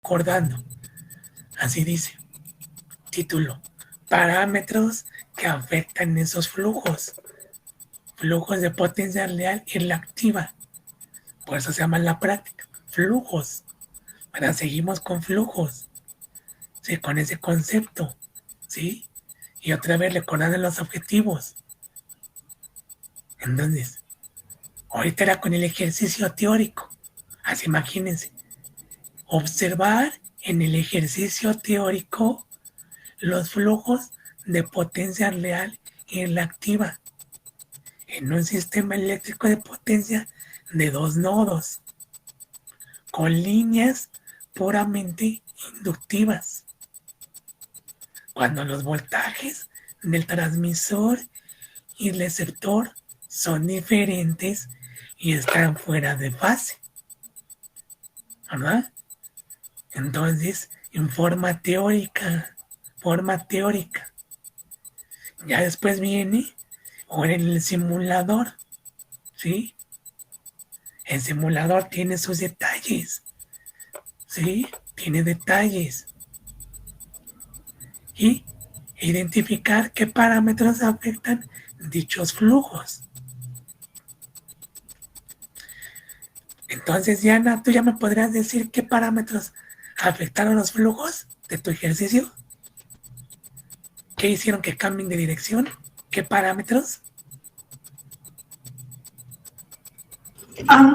recordando. Así dice, título, parámetros que afectan esos flujos, flujos de potencia real y reactiva. Por eso se llama la práctica, flujos. Ahora seguimos con flujos, ¿sí? Con ese concepto, ¿sí? Y otra vez recordando los objetivos. Entonces, ahorita era con el ejercicio teórico. Así imagínense, observar en el ejercicio teórico los flujos de potencia real y reactiva en un sistema eléctrico de potencia de dos nodos, con líneas puramente inductivas. Cuando los voltajes del transmisor y receptor son diferentes y están fuera de fase, ¿verdad? Entonces, en forma teórica, ya después viene, o en el simulador, ¿sí? El simulador tiene sus detalles, ¿sí? Tiene detalles. Y identificar qué parámetros afectan dichos flujos. Entonces, Diana, ¿tú ya me podrías decir qué parámetros afectaron los flujos de tu ejercicio? ¿Qué hicieron que cambien de dirección? ¿Qué parámetros?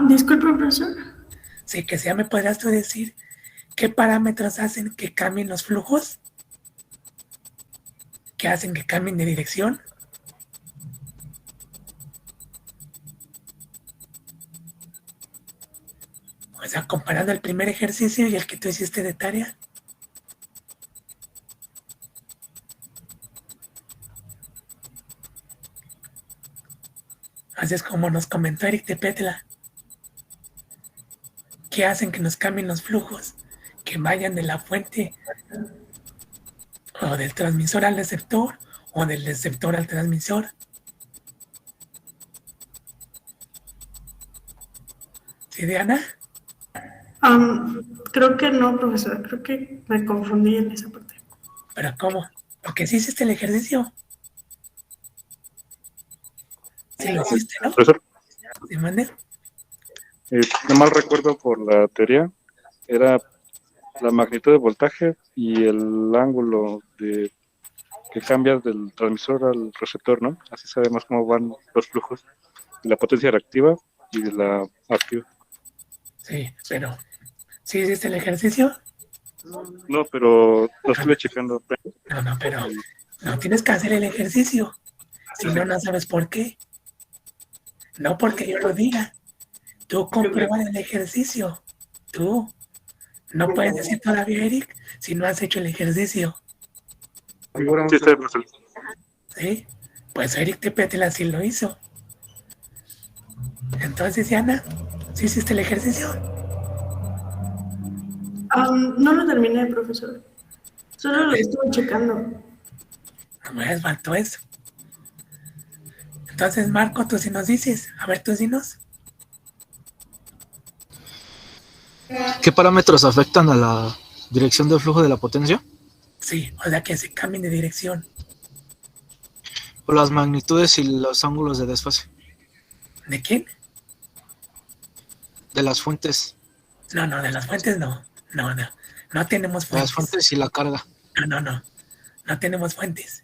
Disculpe, profesor. Sí, que ya me podrías tú decir qué parámetros hacen que cambien los flujos, que hacen que cambien de dirección. O sea, comparando el primer ejercicio y el que tú hiciste de tarea. Así es como nos comentó Eric de Petla. ¿Qué hacen que nos cambien los flujos? Que vayan de la fuente o del transmisor al receptor o del receptor al transmisor. ¿Sí, Diana? Creo que no, profesor. Creo que me confundí en esa parte. ¿Pero cómo? Porque sí hiciste el ejercicio. Sí lo hiciste, ¿no? Profesor, ¿Sí, mande? no mal recuerdo por la teoría, era la magnitud de voltaje y el ángulo de que cambias del transmisor al receptor, ¿no? Así sabemos cómo van los flujos de la potencia reactiva y de la activa. Sí, pero ¿sí hiciste el ejercicio? No, pero lo estuve checando. No, pero no tienes que hacer el ejercicio. Si no, no sabes por qué. No porque yo lo diga. Tú compruebas el ejercicio. Tú. No puedes decir todavía, Eric, si no has hecho el ejercicio. Sí, está, profesor. ¿Sí? Pues Eric Tepetela sí lo hizo. Entonces, Diana, ¿sí hiciste el ejercicio? No lo terminé, profesor. Solo lo estuve checando. No me faltó eso. Entonces, Marco, tú sí nos dices. A ver, tú dinos. ¿Qué parámetros afectan a la dirección del flujo de la potencia? Sí, o sea que se cambien de dirección. O las magnitudes y los ángulos de desfase. ¿De quién? De las fuentes. No, de las fuentes no. No tenemos De las fuentes. fuentes y la carga. No tenemos fuentes.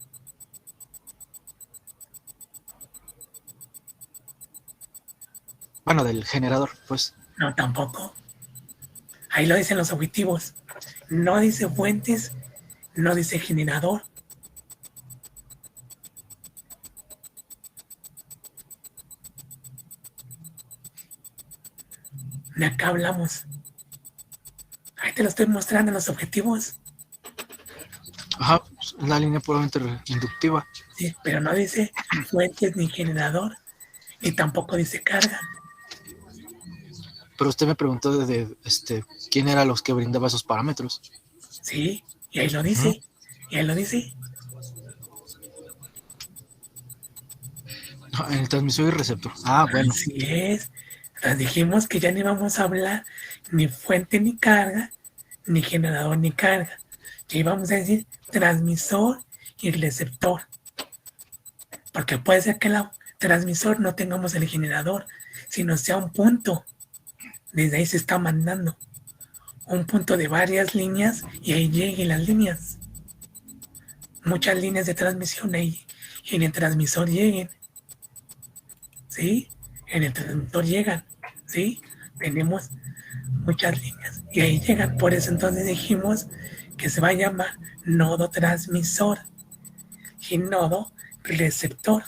Bueno, del generador, pues. No, tampoco. Ahí lo dicen los objetivos. No dice fuentes, no dice generador. De acá hablamos. Ahí te lo estoy mostrando en los objetivos. Ajá, una línea puramente inductiva. Sí, pero no dice fuentes ni generador, ni tampoco dice carga. Pero usted me preguntó de quién eran los que brindaba esos parámetros. Sí, y ahí lo dice. Y ahí lo dice. En el transmisor y receptor. Ah, bueno. Así es. Entonces dijimos que ya no íbamos a hablar ni fuente ni carga, ni generador ni carga. Y vamos a decir transmisor y receptor. Porque puede ser que el transmisor no tengamos el generador, sino sea un punto. Desde ahí se está mandando un punto de varias líneas y ahí lleguen las líneas. Muchas líneas de transmisión ahí y en el transmisor lleguen. ¿Sí? En el transmisor llegan. ¿Sí? Tenemos muchas líneas y ahí llegan. Por eso entonces dijimos que se va a llamar nodo transmisor y nodo receptor.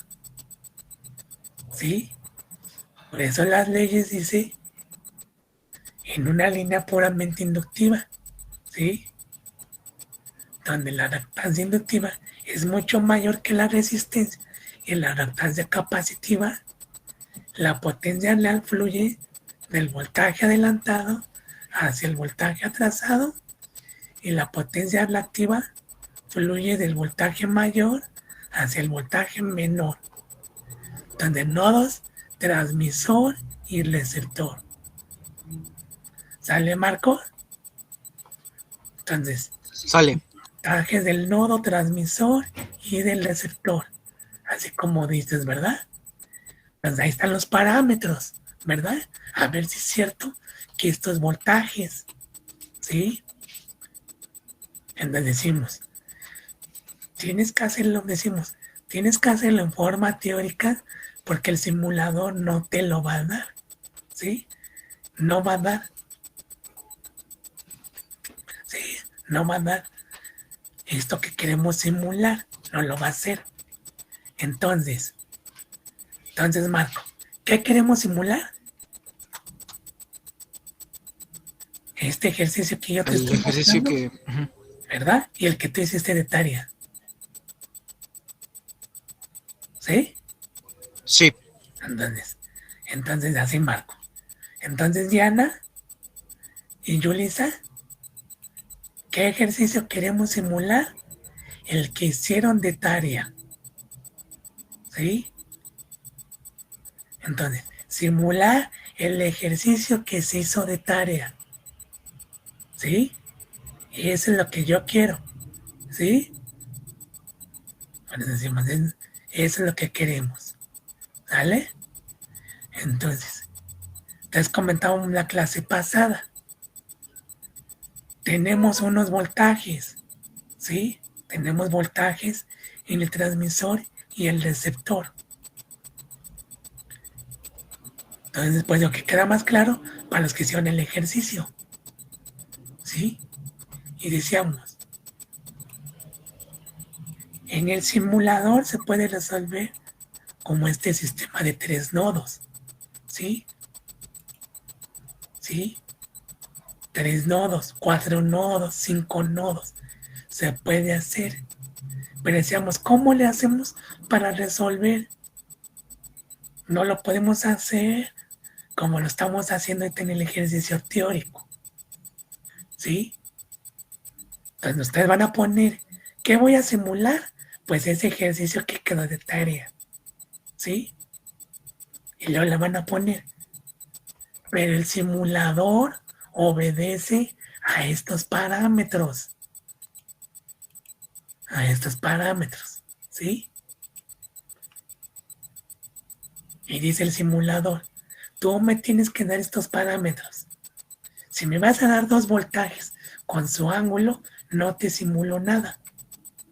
¿Sí? Por eso las leyes dice en una línea puramente inductiva, ¿sí? Donde la reactancia inductiva es mucho mayor que la resistencia y en la reactancia capacitiva la potencia real fluye del voltaje adelantado hacia el voltaje atrasado y la potencia reactiva fluye del voltaje mayor hacia el voltaje menor, donde nodos transmisor y receptor. ¿Sale, Marco? Entonces, Sale. voltajes del nodo transmisor y del receptor, así como dices, ¿verdad? Pues ahí están los parámetros, ¿verdad? A ver si es cierto que estos voltajes, ¿sí? Entonces tienes que hacerlo en forma teórica porque el simulador no te lo va a dar, ¿sí? No va a dar, ¿sí? No va a dar esto que queremos simular, no lo va a hacer. Entonces, Marco, ¿qué queremos simular? Este ejercicio que yo te El estoy ejercicio mostrando, que... ¿verdad? Y el que tú hiciste de tarea. ¿Sí? Sí. Entonces así Marco. Entonces, Diana y Yulisa, ¿qué ejercicio queremos simular? El que hicieron de tarea. ¿Sí? Entonces, simular el ejercicio que se hizo de tarea. ¿Sí? Y eso es lo que yo quiero. ¿Sí? Bueno, decimos, eso es lo que queremos. ¿Vale? Entonces, te has comentado en la clase pasada. Tenemos unos voltajes. ¿Sí? Tenemos voltajes en el transmisor y el receptor. Entonces, pues lo que queda más claro para los que hicieron el ejercicio. ¿Sí? Y decíamos, en el simulador se puede resolver como este sistema de 3 nodos. ¿Sí? ¿Sí? 3 nodos, 4 nodos, 5 nodos. Se puede hacer. Pero decíamos, ¿cómo le hacemos para resolver? No lo podemos hacer como lo estamos haciendo en el ejercicio teórico. ¿Sí? Entonces ustedes van a poner, ¿qué voy a simular? Pues ese ejercicio que quedó de tarea. ¿Sí? Y luego le van a poner. Pero el simulador obedece a estos parámetros. A estos parámetros. ¿Sí? Y dice el simulador, tú me tienes que dar estos parámetros. Si me vas a dar 2 voltajes con su ángulo, no te simulo nada.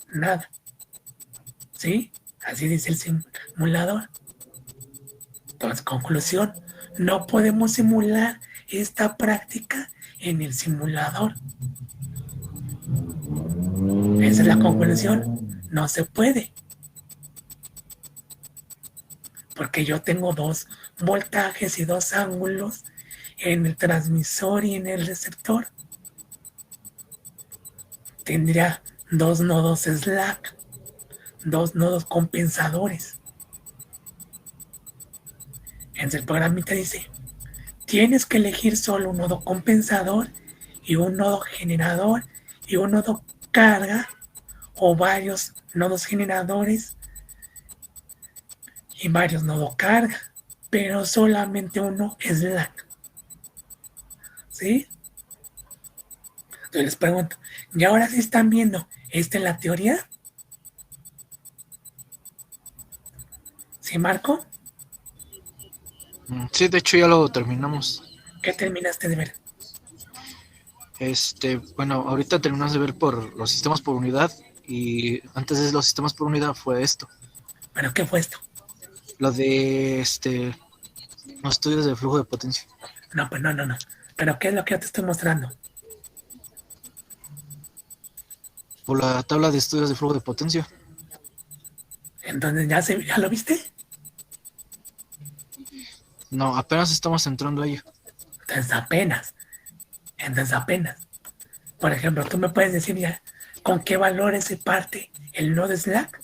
Nada. ¿Sí? Así dice el simulador. Entonces, conclusión, no podemos simular esta práctica en el simulador. Esa es la conclusión. No se puede. Porque yo tengo 2 voltajes y 2 ángulos en el transmisor y en el receptor. Tendría 2 nodos slack, 2 nodos compensadores. Entonces el programita dice, tienes que elegir solo un nodo compensador y un nodo generador y un nodo carga o varios nodos generadores y varios nodos carga, pero solamente uno slack. ¿Sí? Entonces les pregunto, ¿y ahora sí están viendo esta es la teoría? ¿Sí, Marco? Sí, de hecho ya lo terminamos. ¿Qué terminaste de ver? Bueno, ahorita terminamos de ver por los sistemas por unidad y antes de los sistemas por unidad fue esto, ¿Pero qué fue esto? lo de los estudios de flujo de potencia. No, pues no. ¿Pero qué es lo que yo te estoy mostrando? Por la tabla de estudios de flujo de potencia. Entonces, ¿ya lo viste? No, apenas estamos entrando ahí. Entonces apenas. Por ejemplo, tú me puedes decir ya con qué valores se parte el nodo slack,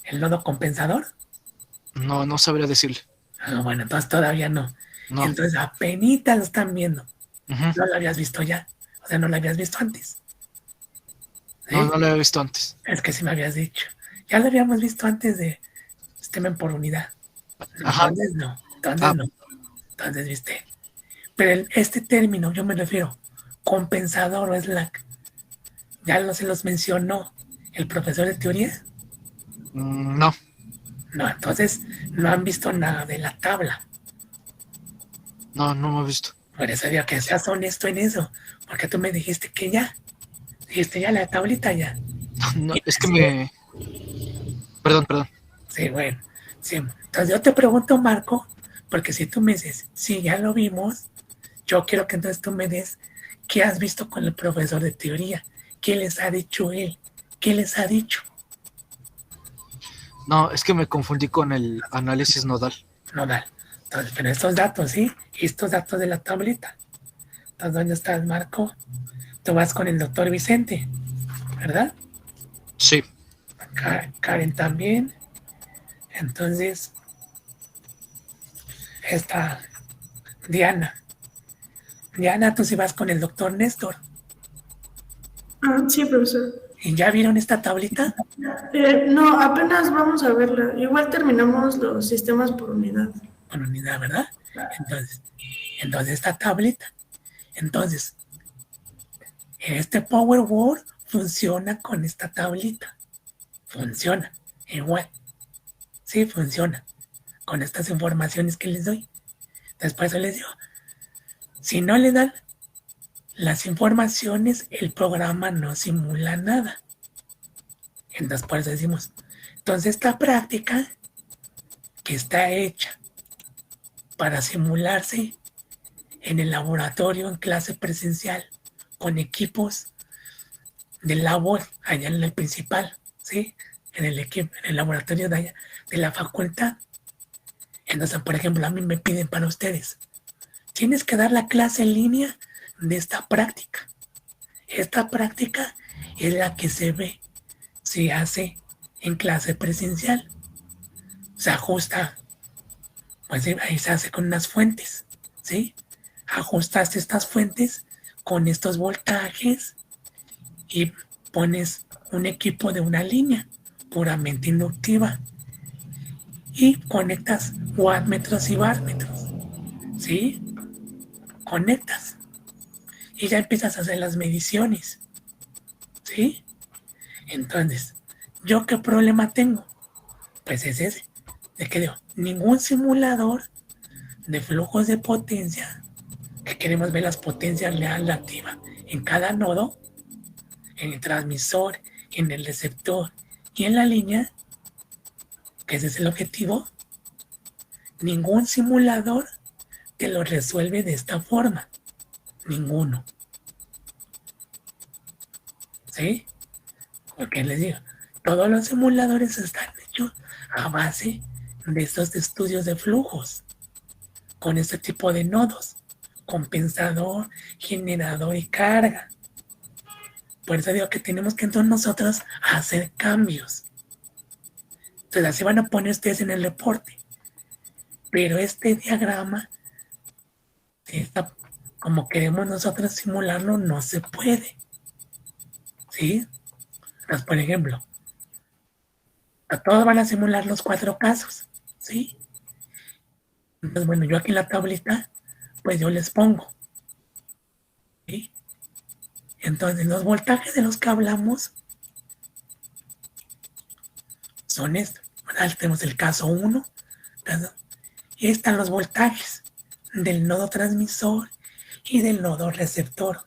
el nodo compensador. No, no sabría decirle. Bueno, entonces todavía no. No. Entonces apenitas lo están viendo. Ujú. No lo habías visto ya. O sea, no lo habías visto antes. No, ¿Sí? no lo había visto antes. Es que sí me habías dicho. Ya lo habíamos visto antes de sistema por unidad. Ajá. Entonces no. Entonces Ah, no. Entonces, viste. Pero este término, yo me refiero, compensador o slack, ya no se los mencionó el profesor de teoría. no, No, entonces no han visto nada de la tabla. no me he visto. Por eso digo que seas honesto en eso. Porque tú me dijiste que ya. Dijiste ya la tablita ya. No, Y es que sí, me... Perdón. sí, bueno. Sí. Entonces yo te pregunto, Marco, porque si tú me dices, sí, ya lo vimos, yo quiero que entonces tú me des qué has visto con el profesor de teoría. ¿Qué les ha dicho él? ¿Qué les ha dicho? No, es que me confundí con el análisis nodal. Nodal. Entonces, pero estos datos, ¿sí? Y estos datos de la tablita. Entonces, ¿dónde estás, Marco? Tú vas con el doctor Vicente, ¿verdad? Sí. Karen también. Entonces, está Diana. Diana, tú sí vas con el doctor Néstor. Ah, sí, profesor. ¿Y ya vieron esta tablita? No, apenas vamos a verla. Igual terminamos los sistemas por unidad. Con unidad, ¿verdad? Entonces, esta tablita. Entonces, este Power Word funciona con esta tablita. Funciona. Igual. Sí, funciona. Con estas informaciones que les doy. Después yo les digo, si no le dan las informaciones, el programa no simula nada. Entonces, por eso decimos, entonces esta práctica que está hecha para simularse en el laboratorio, en clase presencial, con equipos de labor allá en el principal, ¿sí? En el equipo, en el laboratorio de allá, de la facultad. Entonces, por ejemplo, a mí me piden para ustedes, tienes que dar la clase en línea de esta práctica. Esta práctica es la que se hace en clase presencial. Se ajusta, pues ahí se hace con unas fuentes, ¿sí? Ajustas estas fuentes con estos voltajes y pones un equipo de una línea puramente inductiva y conectas wattmetros y barmétros, ¿sí? Conectas y ya empiezas a hacer las mediciones, ¿sí? Entonces, ¿yo qué problema tengo? Pues es ese, de que digo, ningún simulador de flujos de potencia, que queremos ver las potencias real y activa en cada nodo, en el transmisor, en el receptor y en la línea, que ese es el objetivo, ningún simulador te lo resuelve de esta forma. Ninguno. ¿Sí? Porque les digo, todos los simuladores están hechos a base de estos estudios de flujos, con este tipo de nodos, compensador, generador y carga. Por eso digo que tenemos que entonces nosotros hacer cambios. Entonces así van a poner ustedes en el reporte. Pero este diagrama, como queremos nosotros simularlo, no se puede. ¿Sí? Entonces, por ejemplo, a todos van a simular los 4 casos. ¿Sí? Entonces, bueno, yo aquí en la tablita, pues yo les pongo. ¿Sí? Entonces, los voltajes de los que hablamos son estos, ¿verdad? Tenemos el caso 1, y ahí están los voltajes del nodo transmisor y del nodo receptor.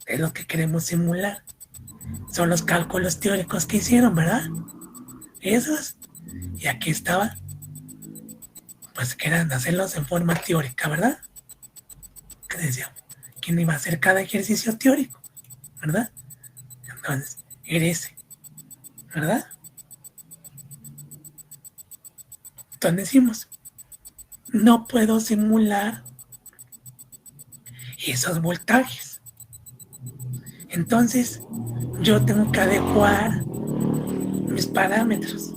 Es lo que queremos simular. Son los cálculos teóricos que hicieron, ¿verdad? Esos. Y aquí estaba, pues que eran hacerlos en forma teórica, ¿verdad? Que decíamos, ¿quién iba a hacer cada ejercicio teórico? ¿Verdad? Entonces, era ese, ¿verdad? Entonces decimos, no puedo simular esos voltajes. Entonces, yo tengo que adecuar mis parámetros.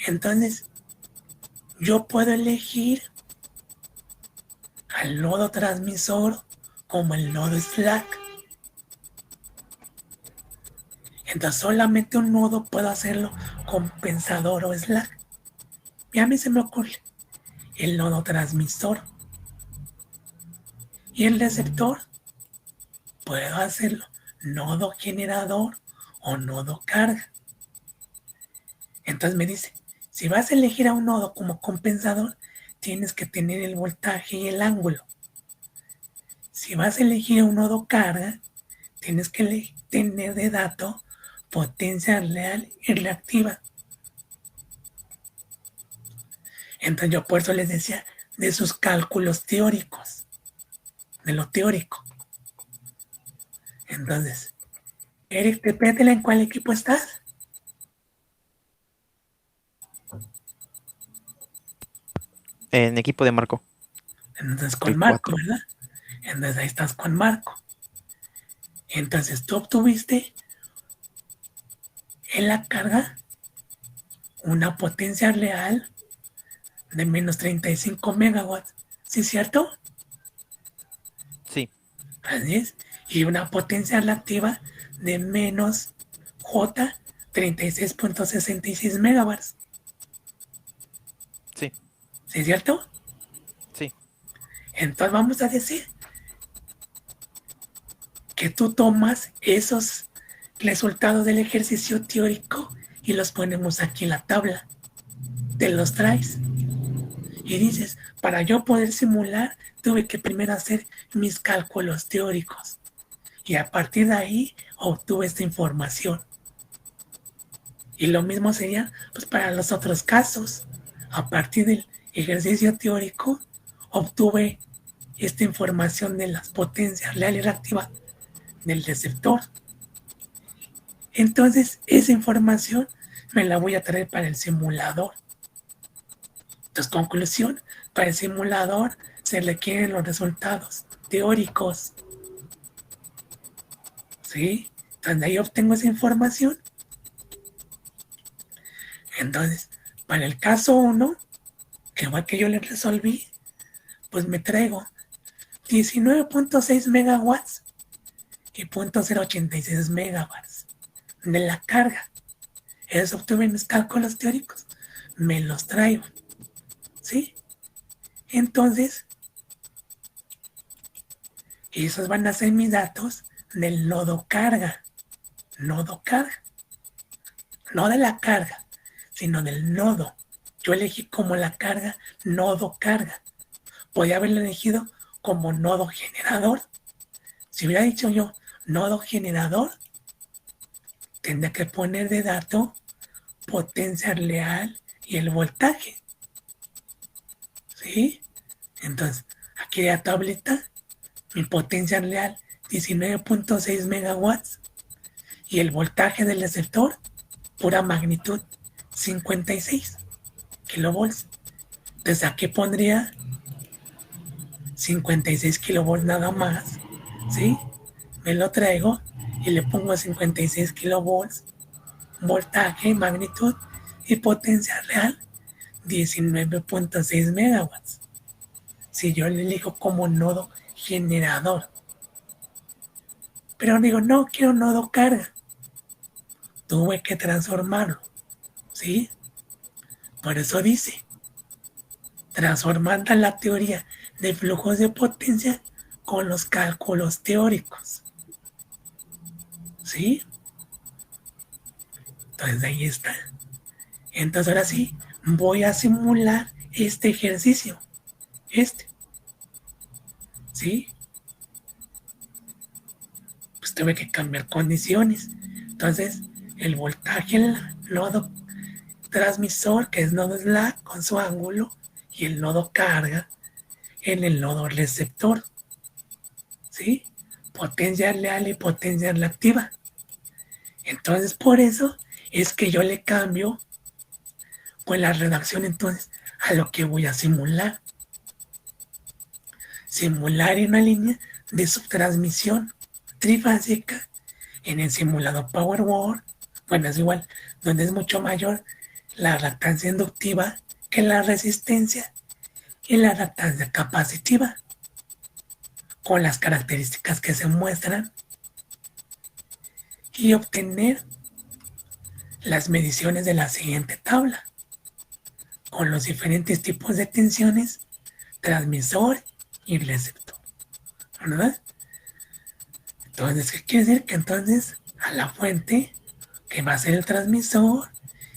Entonces, yo puedo elegir al nodo transmisor como el nodo slack. Entonces, solamente un nodo puedo hacerlo compensador o slack. Y a mí se me ocurre el nodo transmisor. Y el receptor, puedo hacerlo nodo generador o nodo carga. Entonces me dice, si vas a elegir a un nodo como compensador, tienes que tener el voltaje y el ángulo. Si vas a elegir a un nodo carga, tienes que tener de dato potencia real y reactiva. Entonces yo por eso les decía de sus cálculos teóricos, de lo teórico. Entonces, Eric, repítela en cuál equipo estás. En equipo de Marco. Entonces con El Marco, 4. ¿verdad? Entonces ahí estás con Marco. Entonces tú obtuviste en la carga una potencia real de menos 35 megawatts. ¿Sí es cierto? Sí, Así es. Y una potencia reactiva de menos J 36.66 megawatts. sí, ¿Sí es cierto? sí. Entonces vamos a decir que tú tomas esos resultados del ejercicio teórico y los ponemos aquí en la tabla. Te los traes y dices, para yo poder simular, tuve que primero hacer mis cálculos teóricos y a partir de ahí obtuve esta información. Y lo mismo sería pues para los otros casos. A partir del ejercicio teórico obtuve esta información de las potencias real y reactiva del receptor. Entonces, esa información me la voy a traer para el simulador. Entonces, conclusión, para el simulador se requieren los resultados teóricos. ¿Sí? Entonces, ahí obtengo esa información. Entonces, para el caso 1, que fue que yo le resolví, pues me traigo 19.6 megawatts y 0.086 megawatts de la carga. Eso obtuve en mis cálculos teóricos. Me los traigo. ¿Sí? Entonces, esos van a ser mis datos del nodo carga. Nodo carga. No de la carga, sino del nodo. Yo elegí como la carga, nodo carga. Podía haberlo elegido como nodo generador. Si hubiera dicho yo nodo generador, tendría que poner de dato potencia real y el voltaje. ¿Sí? Entonces, aquí de la tableta, mi potencia real 19.6 megawatts y el voltaje del receptor, pura magnitud 56 kilovolts. Entonces aquí pondría 56 kilovolts nada más, ¿sí? Me lo traigo y le pongo 56 kilovolts, voltaje, magnitud y potencia real 19.6 megawatts. Si yo le elijo como nodo generador. Pero digo, no quiero nodo carga. Tuve que transformarlo, ¿sí? Por eso dice, transformando la teoría de flujos de potencia con los cálculos teóricos. ¿Sí? Entonces ahí está. Entonces ahora sí, voy a simular este ejercicio. ¿Sí? Pues tuve que cambiar condiciones. Entonces, el voltaje en el nodo transmisor, que es nodo slack con su ángulo, y el nodo carga en el nodo receptor. ¿Sí? Potencia leal y potencia reactiva. Entonces, por eso es que yo le cambio con la redacción entonces a lo que voy a simular. Simular en una línea de subtransmisión trifásica en el simulado Powerwall. Bueno, es igual, donde es mucho mayor la reactancia inductiva que la resistencia y la reactancia capacitiva, con las características que se muestran, y obtener las mediciones de la siguiente tabla, con los diferentes tipos de tensiones, transmisor y receptor, ¿verdad? Entonces, ¿qué quiere decir? Que entonces a la fuente, que va a ser el transmisor,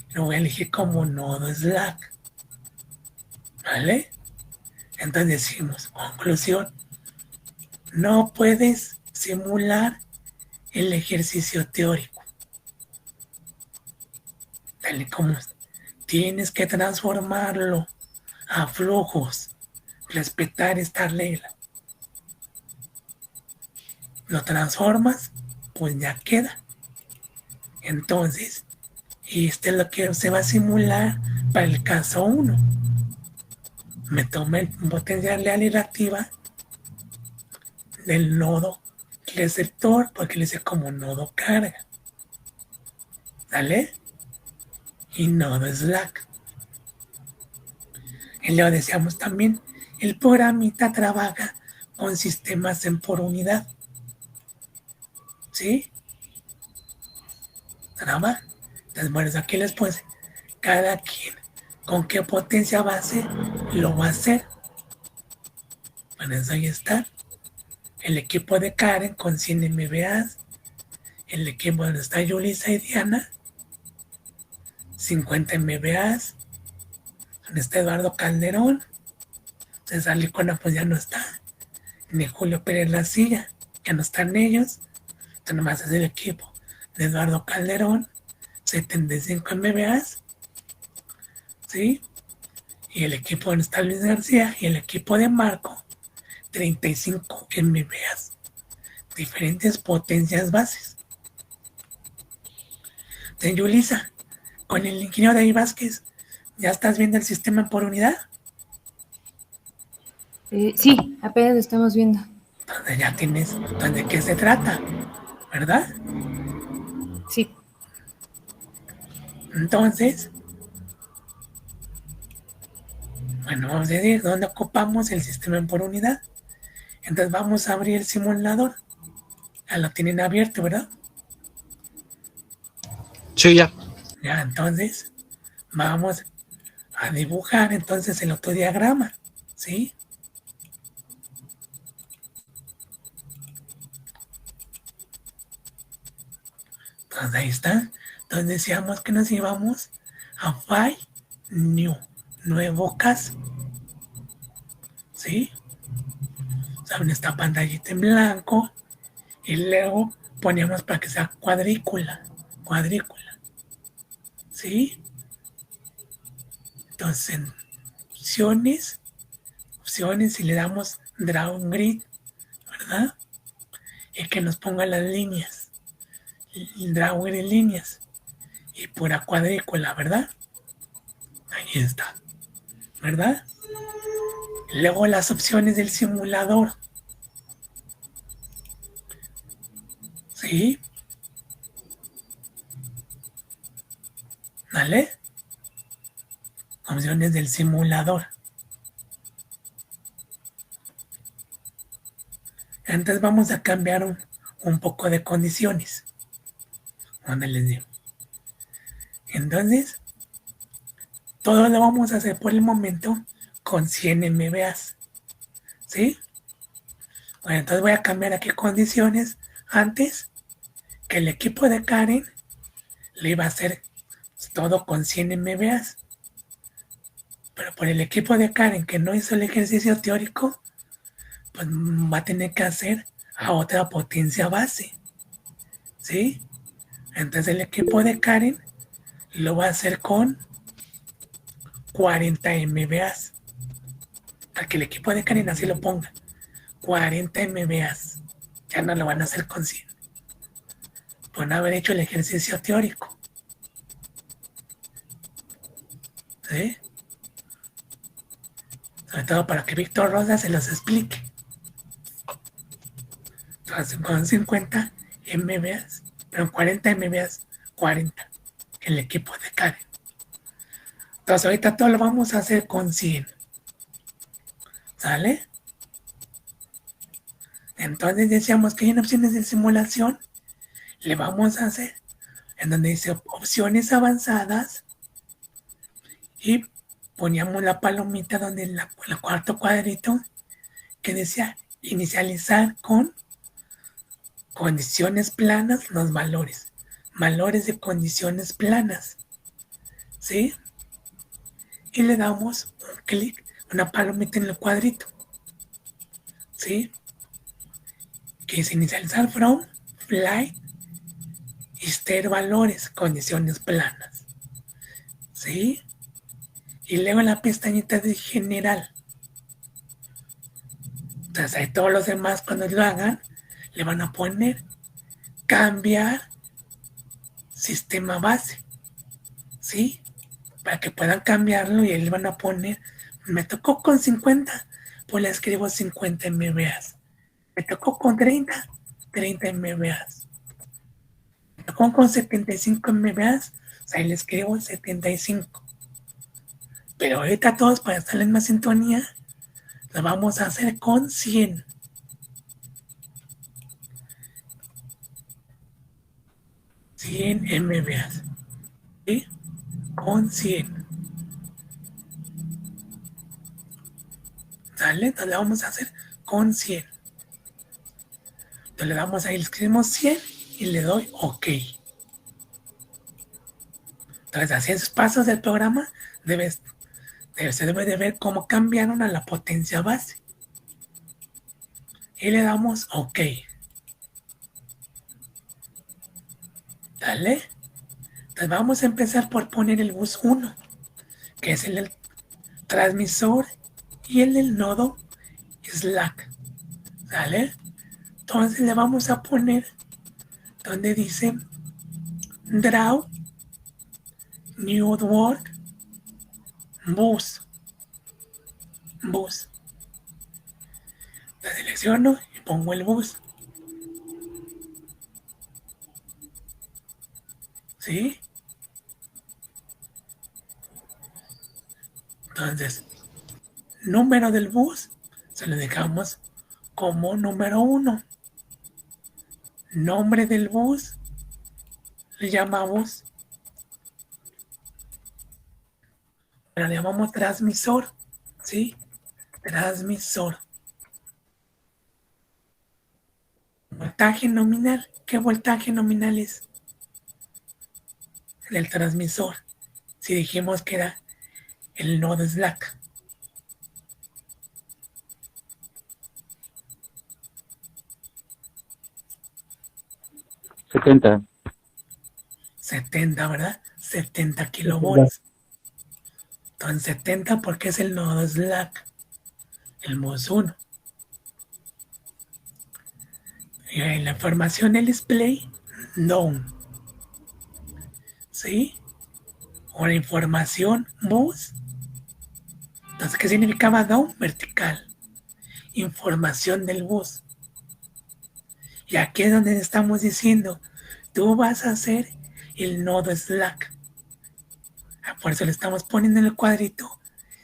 lo voy a elegir como nodo slack, ¿vale? Entonces decimos, conclusión, no puedes simular el ejercicio teórico, tal y como tienes que transformarlo a flujos, respetar esta regla. Lo transformas, pues ya queda. Entonces, este es lo que se va a simular para el caso 1. Me tomé el potencial leal y reactiva del nodo receptor, porque le hice como nodo carga, ¿sale? Y nodo slack. Y luego decíamos también, el programita trabaja con sistemas en por unidad. ¿Sí? Trabaja. Entonces, bueno, aquí les puse, cada quien con qué potencia base lo va a hacer. Bueno, eso ahí está. El equipo de Karen con 100 MVA, el equipo donde está Yulisa y Diana, 50 MVA, donde está Eduardo Calderón, César Licona pues ya no está, ni Julio Pérez La Silla, ya no están ellos, entonces nomás es el equipo de Eduardo Calderón, 75 MVA, ¿sí? Y el equipo donde está Luis García y el equipo de Marco, 35 MVA, diferentes potencias bases. De Yulisa, con el ingeniero David Vázquez, ¿ya estás viendo el sistema por unidad? Sí, apenas lo estamos viendo. Entonces ya tienes de qué se trata, ¿verdad? Sí. Entonces, bueno, vamos a decir dónde ocupamos el sistema por unidad. Entonces vamos a abrir el simulador. Ya lo tienen abierto, ¿verdad? Sí, ya. Ya, entonces vamos a dibujar entonces el otro diagrama, ¿sí? Entonces ahí está. Entonces decíamos que nos íbamos a File New, nuevo caso, ¿sí? O sea, en esta pantallita en blanco y luego poníamos para que sea cuadrícula, ¿sí? Entonces en opciones y le damos Draw Grid, ¿verdad? Y que nos ponga las líneas, Draw Grid líneas y pura cuadrícula, ¿verdad? Ahí está, ¿verdad? Luego las opciones del simulador, ¿sí? ¿Vale? Opciones del simulador. Entonces vamos a cambiar un poco de condiciones. Donde les digo. Entonces, todo lo vamos a hacer por el momento con 100 MVA. ¿Sí? Bueno, entonces voy a cambiar aquí condiciones. Antes, que el equipo de Karen le iba a hacer todo con 100 MVAs. Pero por el equipo de Karen que no hizo el ejercicio teórico, pues va a tener que hacer a otra potencia base. ¿Sí? Entonces el equipo de Karen lo va a hacer con 40 MVAs. Para que el equipo de Karen así lo ponga. 40 MVAs. Ya no lo van a hacer con 100. Por no haber hecho el ejercicio teórico. ¿Sí? Sobre todo para que Víctor Rosa se los explique. Entonces, con 50 MVAs, pero 40 MVAs, 40. El equipo de Karen. Entonces, ahorita todo lo vamos a hacer con 100. ¿Sale? Entonces decíamos que hay opciones de simulación. Le vamos a hacer en donde dice opciones avanzadas y poníamos la palomita donde en el cuarto cuadrito que decía inicializar con condiciones planas los valores. Valores de condiciones planas. ¿Sí? Y le damos un clic, una palomita en el cuadrito. ¿Sí? Que es inicializar from, flight, y valores, condiciones planas. ¿Sí? Y luego en la pestañita de general. Entonces ahí todos los demás cuando lo hagan, le van a poner cambiar sistema base. ¿Sí? Para que puedan cambiarlo y ahí le van a poner, me tocó con 50, pues le escribo 50 MVAs. Me tocó con 30, 30 MVAs. Me tocó con 75 MVAs, o sea, ahí le escribo 75. Pero ahorita todos para estar en más sintonía, lo vamos a hacer con 100. MVAs. ¿Sí? Con 100. ¿Sale? Entonces lo vamos a hacer con 100. Entonces le damos ahí, le escribimos 100 y le doy OK. Entonces, así esos pasos del programa se debe de ver cómo cambiaron a la potencia base. Y le damos OK. ¿Dale? Entonces vamos a empezar por poner el bus 1, que es el del transmisor y el del nodo Slack. ¿Dale? Entonces le vamos a poner donde dice Draw New Work Bus. La selecciono y pongo el bus. ¿Sí? Entonces, número del bus se lo dejamos como número 1. Nombre del bus le llamamos transmisor. ¿Sí? Transmisor. Voltaje nominal. ¿Qué voltaje nominal es? Del transmisor. Si dijimos que era el nodo Slack. 70, ¿verdad? 70 kilovolts. Entonces 70 porque es el nodo Slack. El bus 1. Y en la información del display, down. ¿Sí? O la información bus. Entonces, ¿qué significaba down? Vertical. Información del bus. Y aquí es donde estamos diciendo, tú vas a hacer el nodo Slack. Por eso le estamos poniendo en el cuadrito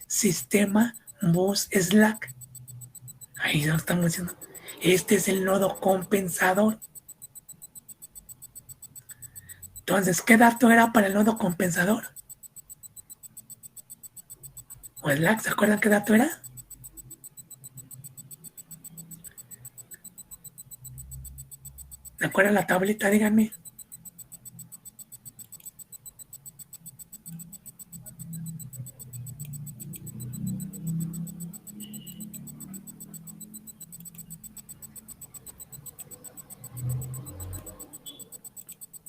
sistema bus Slack. Ahí lo estamos diciendo. Este es el nodo compensador. Entonces, ¿qué dato era para el nodo compensador? O Slack, ¿se acuerdan qué dato era? ¿De acuerdo a la tablita? Díganme.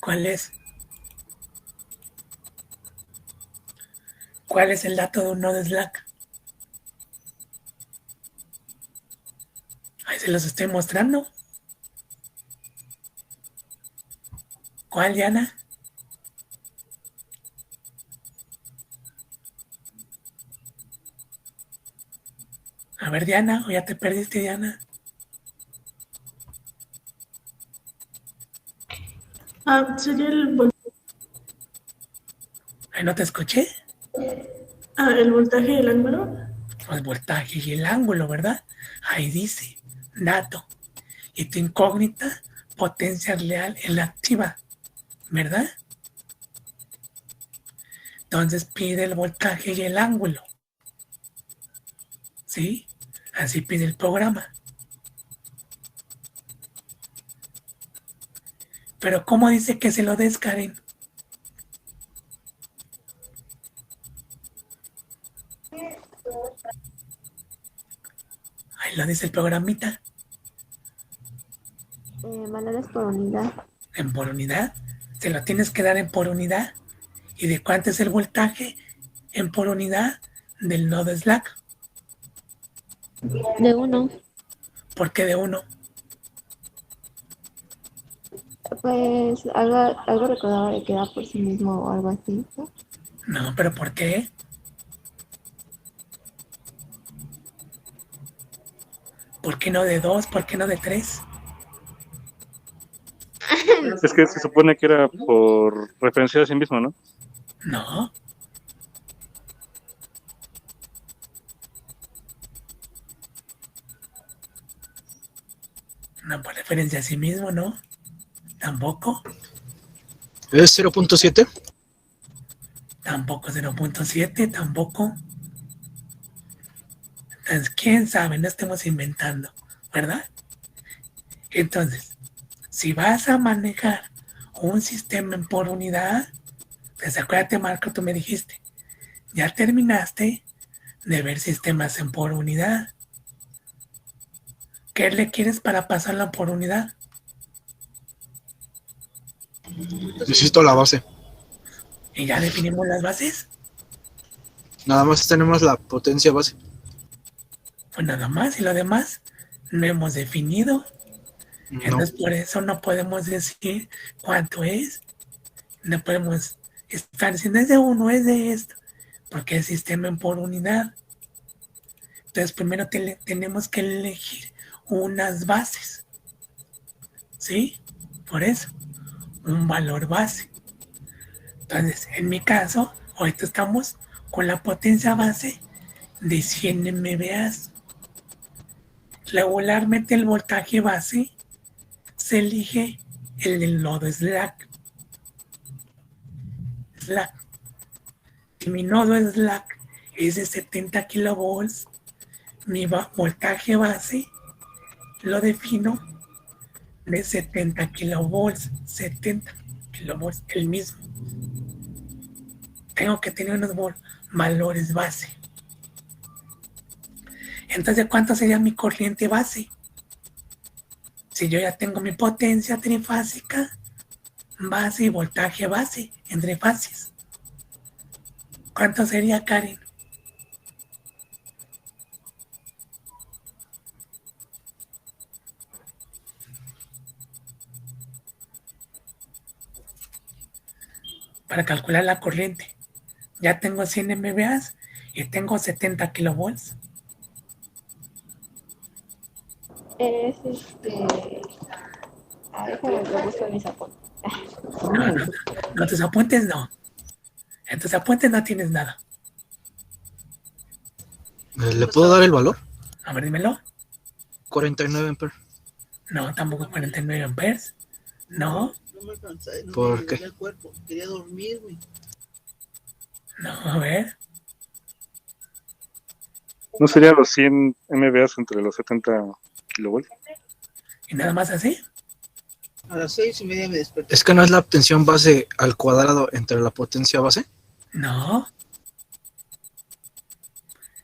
¿Cuál es? ¿Cuál es el dato de un nodo Slack? Ahí se los estoy mostrando. ¿Cuál, Diana? A ver, Diana, o ya te perdiste, Diana. Sería Ahí no te escuché. el voltaje y el ángulo. El voltaje y el ángulo, ¿verdad? Ahí dice, dato. Y tu incógnita, potencia real en la activa, ¿verdad? Entonces pide el voltaje y el ángulo. ¿Sí? Así pide el programa. Pero ¿cómo dice que se lo des, Karen? Ahí lo dice el programita. Valores por unidad. En por unidad. Se lo tienes que dar en por unidad. ¿Y de cuánto es el voltaje en por unidad del nodo Slack? De 1. ¿Por qué de 1? Pues algo recordaba de que era por sí mismo o algo así, ¿no? No, pero ¿por qué? ¿Por qué no de 2? ¿Por qué no de 3? Es que se supone que era por referencia a sí mismo, ¿no? No. No por referencia a sí mismo, ¿no? Tampoco. ¿Es 0.7? Tampoco 0.7, tampoco. Entonces, quién sabe, no estemos inventando, ¿verdad? Entonces, si vas a manejar un sistema en por unidad, pues acuérdate, Marco, tú me dijiste, ya terminaste de ver sistemas en por unidad. ¿Qué le quieres para pasarlo por unidad? Necesito la base. Y ya definimos las bases. Nada más tenemos la potencia base. Pues nada más, y lo demás no hemos definido. No. Entonces por eso no podemos decir cuánto es. No podemos estar diciendo es de uno, es de esto, porque es sistema en por unidad. Entonces primero tenemos que elegir unas bases. ¿Sí? Por eso, un valor base. Entonces, en mi caso, ahorita estamos con la potencia base de 100 MVA. Regularmente el voltaje base se elige el del nodo Slack. Si mi nodo Slack es de 70 kilovolts, mi voltaje base lo defino de 70 kilovolts, 70 kilovolts, el mismo. Tengo que tener unos valores base. Entonces, ¿cuánto sería mi corriente base? Si yo ya tengo mi potencia trifásica, base y voltaje base entre fases. ¿Cuánto sería, Karen? Para calcular la corriente. Ya tengo 100 MVA y tengo 70 kilovolts. Es déjame lo busco en mis apuntes. No, tus apuntes no. En tus apuntes no tienes nada. ¿Le puedo dar el valor? A ver, dímelo. 49 amperes. No, tampoco 49 amperes. No, No me alcanzé, no ¿Por me qué? llegué al cuerpo. Quería dormir, güey. no, a ver. ¿No sería los 100 MVA entre los 70 kilovolts? Y nada más así. A las 6:30 me desperté. Es que no es la tensión base al cuadrado entre la potencia base. No.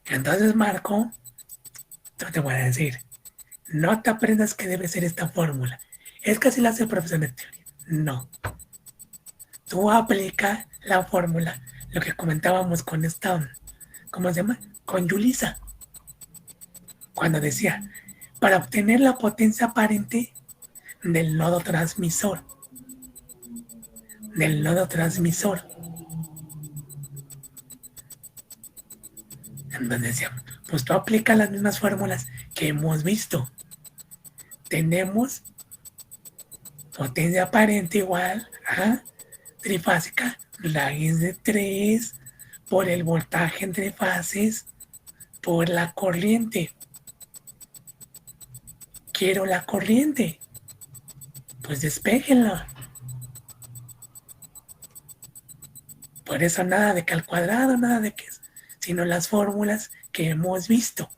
Entonces, Marco, yo te voy a decir, no te aprendas que debe ser esta fórmula. Es que así la hace el profesor de teoría. No. Tú aplica la fórmula, lo que comentábamos con esta, ¿cómo se llama? Con Yulisa. Cuando decía, para obtener la potencia aparente del nodo transmisor. Del nodo transmisor. Entonces decíamos, pues tú aplicas las mismas fórmulas que hemos visto. Tenemos potencia aparente igual a trifásica raíz de 3 por el voltaje entre fases por la corriente. Quiero la corriente. Pues despéjenla. Por eso nada de que al cuadrado, nada de que, sino las fórmulas que hemos visto.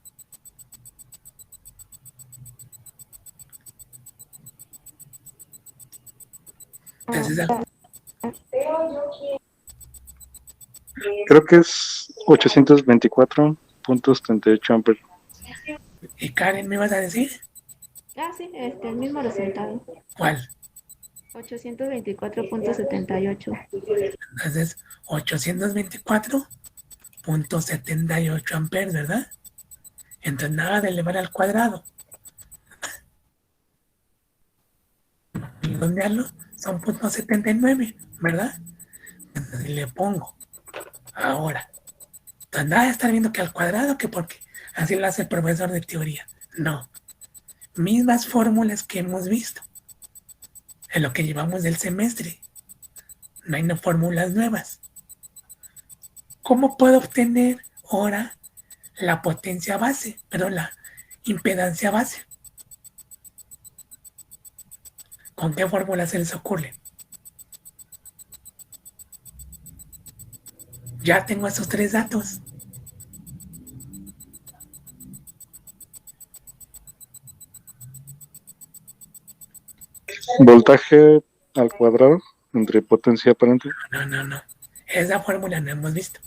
Entonces, Creo que es 824.78 amperes. ¿y Karen me vas a decir? Sí, el mismo resultado. ¿Cuál? 824.78. Entonces, 824.78 amperes, ¿verdad? Entonces, nada de elevar al cuadrado. Y redondearlo son .79, ¿verdad? Entonces, le pongo ahora. Entonces, nada de estar viendo que al cuadrado, que porque así lo hace el profesor de teoría. No. Mismas fórmulas que hemos visto en lo que llevamos del semestre. No hay no fórmulas nuevas. ¿Cómo puedo obtener ahora la potencia base, perdón, la impedancia base? ¿Con qué fórmula se les ocurre? Ya tengo esos tres datos. Voltaje al cuadrado entre potencia aparente. No. Esa fórmula no hemos visto.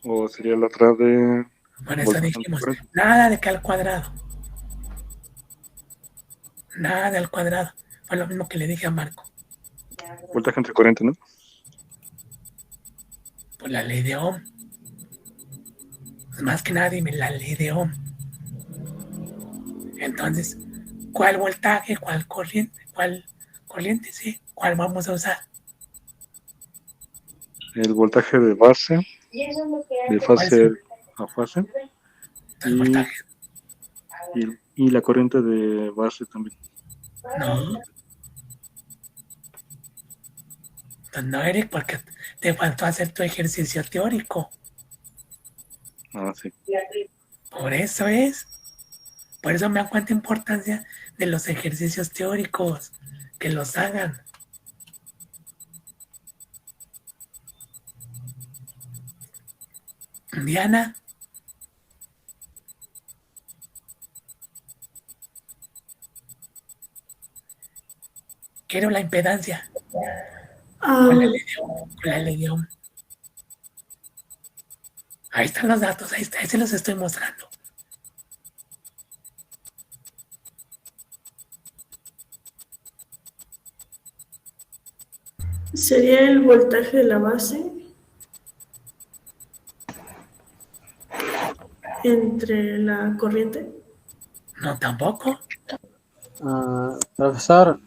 O sería la otra de Por eso voltaje dijimos, aparente. nada de que al cuadrado. Nada de al cuadrado. Fue lo mismo que le dije a Marco. Voltaje entre corriente, ¿no? Por la ley de Ohm. Más que nada, dime la ley de Ohm. Entonces, ¿cuál voltaje, cuál corriente, sí? ¿Cuál vamos a usar? El voltaje de base, de fase a fase, El voltaje. y la corriente de base también. No. No, Eric, porque te faltó hacer tu ejercicio teórico. Ah, sí. Por eso es. Por eso me da cuenta importancia de los ejercicios teóricos. Que los hagan. Diana. Quiero la impedancia. Con la ley de Ohm. Ahí están los datos, ahí está, ahí se los estoy mostrando. ¿Sería el voltaje de la base entre la corriente? No, tampoco. Profesor,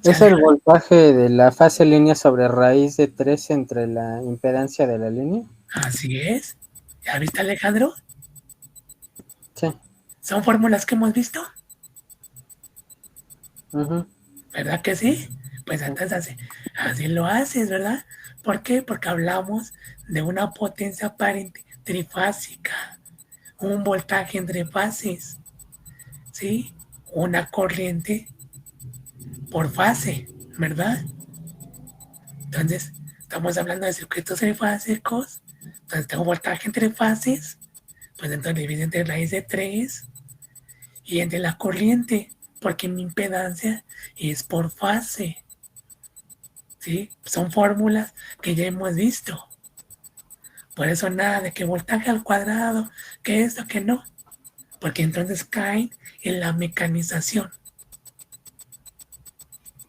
es el voltaje de la fase línea sobre raíz de 3 entre la impedancia de la línea. Así es. ¿Ya viste, Alejandro? Sí. ¿Son fórmulas que hemos visto? Uh-huh. ¿Verdad que sí? Pues entonces así lo haces, ¿verdad? ¿Por qué? Porque hablamos de una potencia aparente trifásica, un voltaje entre fases, ¿sí? Una corriente por fase, ¿verdad? Entonces, estamos hablando de circuitos trifásicos, entonces tengo voltaje entre fases, pues entonces divide entre raíz de 3 y entre la corriente, porque mi impedancia es por fase. ¿Sí? Son fórmulas que ya hemos visto. Por eso nada de que voltaje al cuadrado, que esto, que no. Porque entonces caen en la mecanización.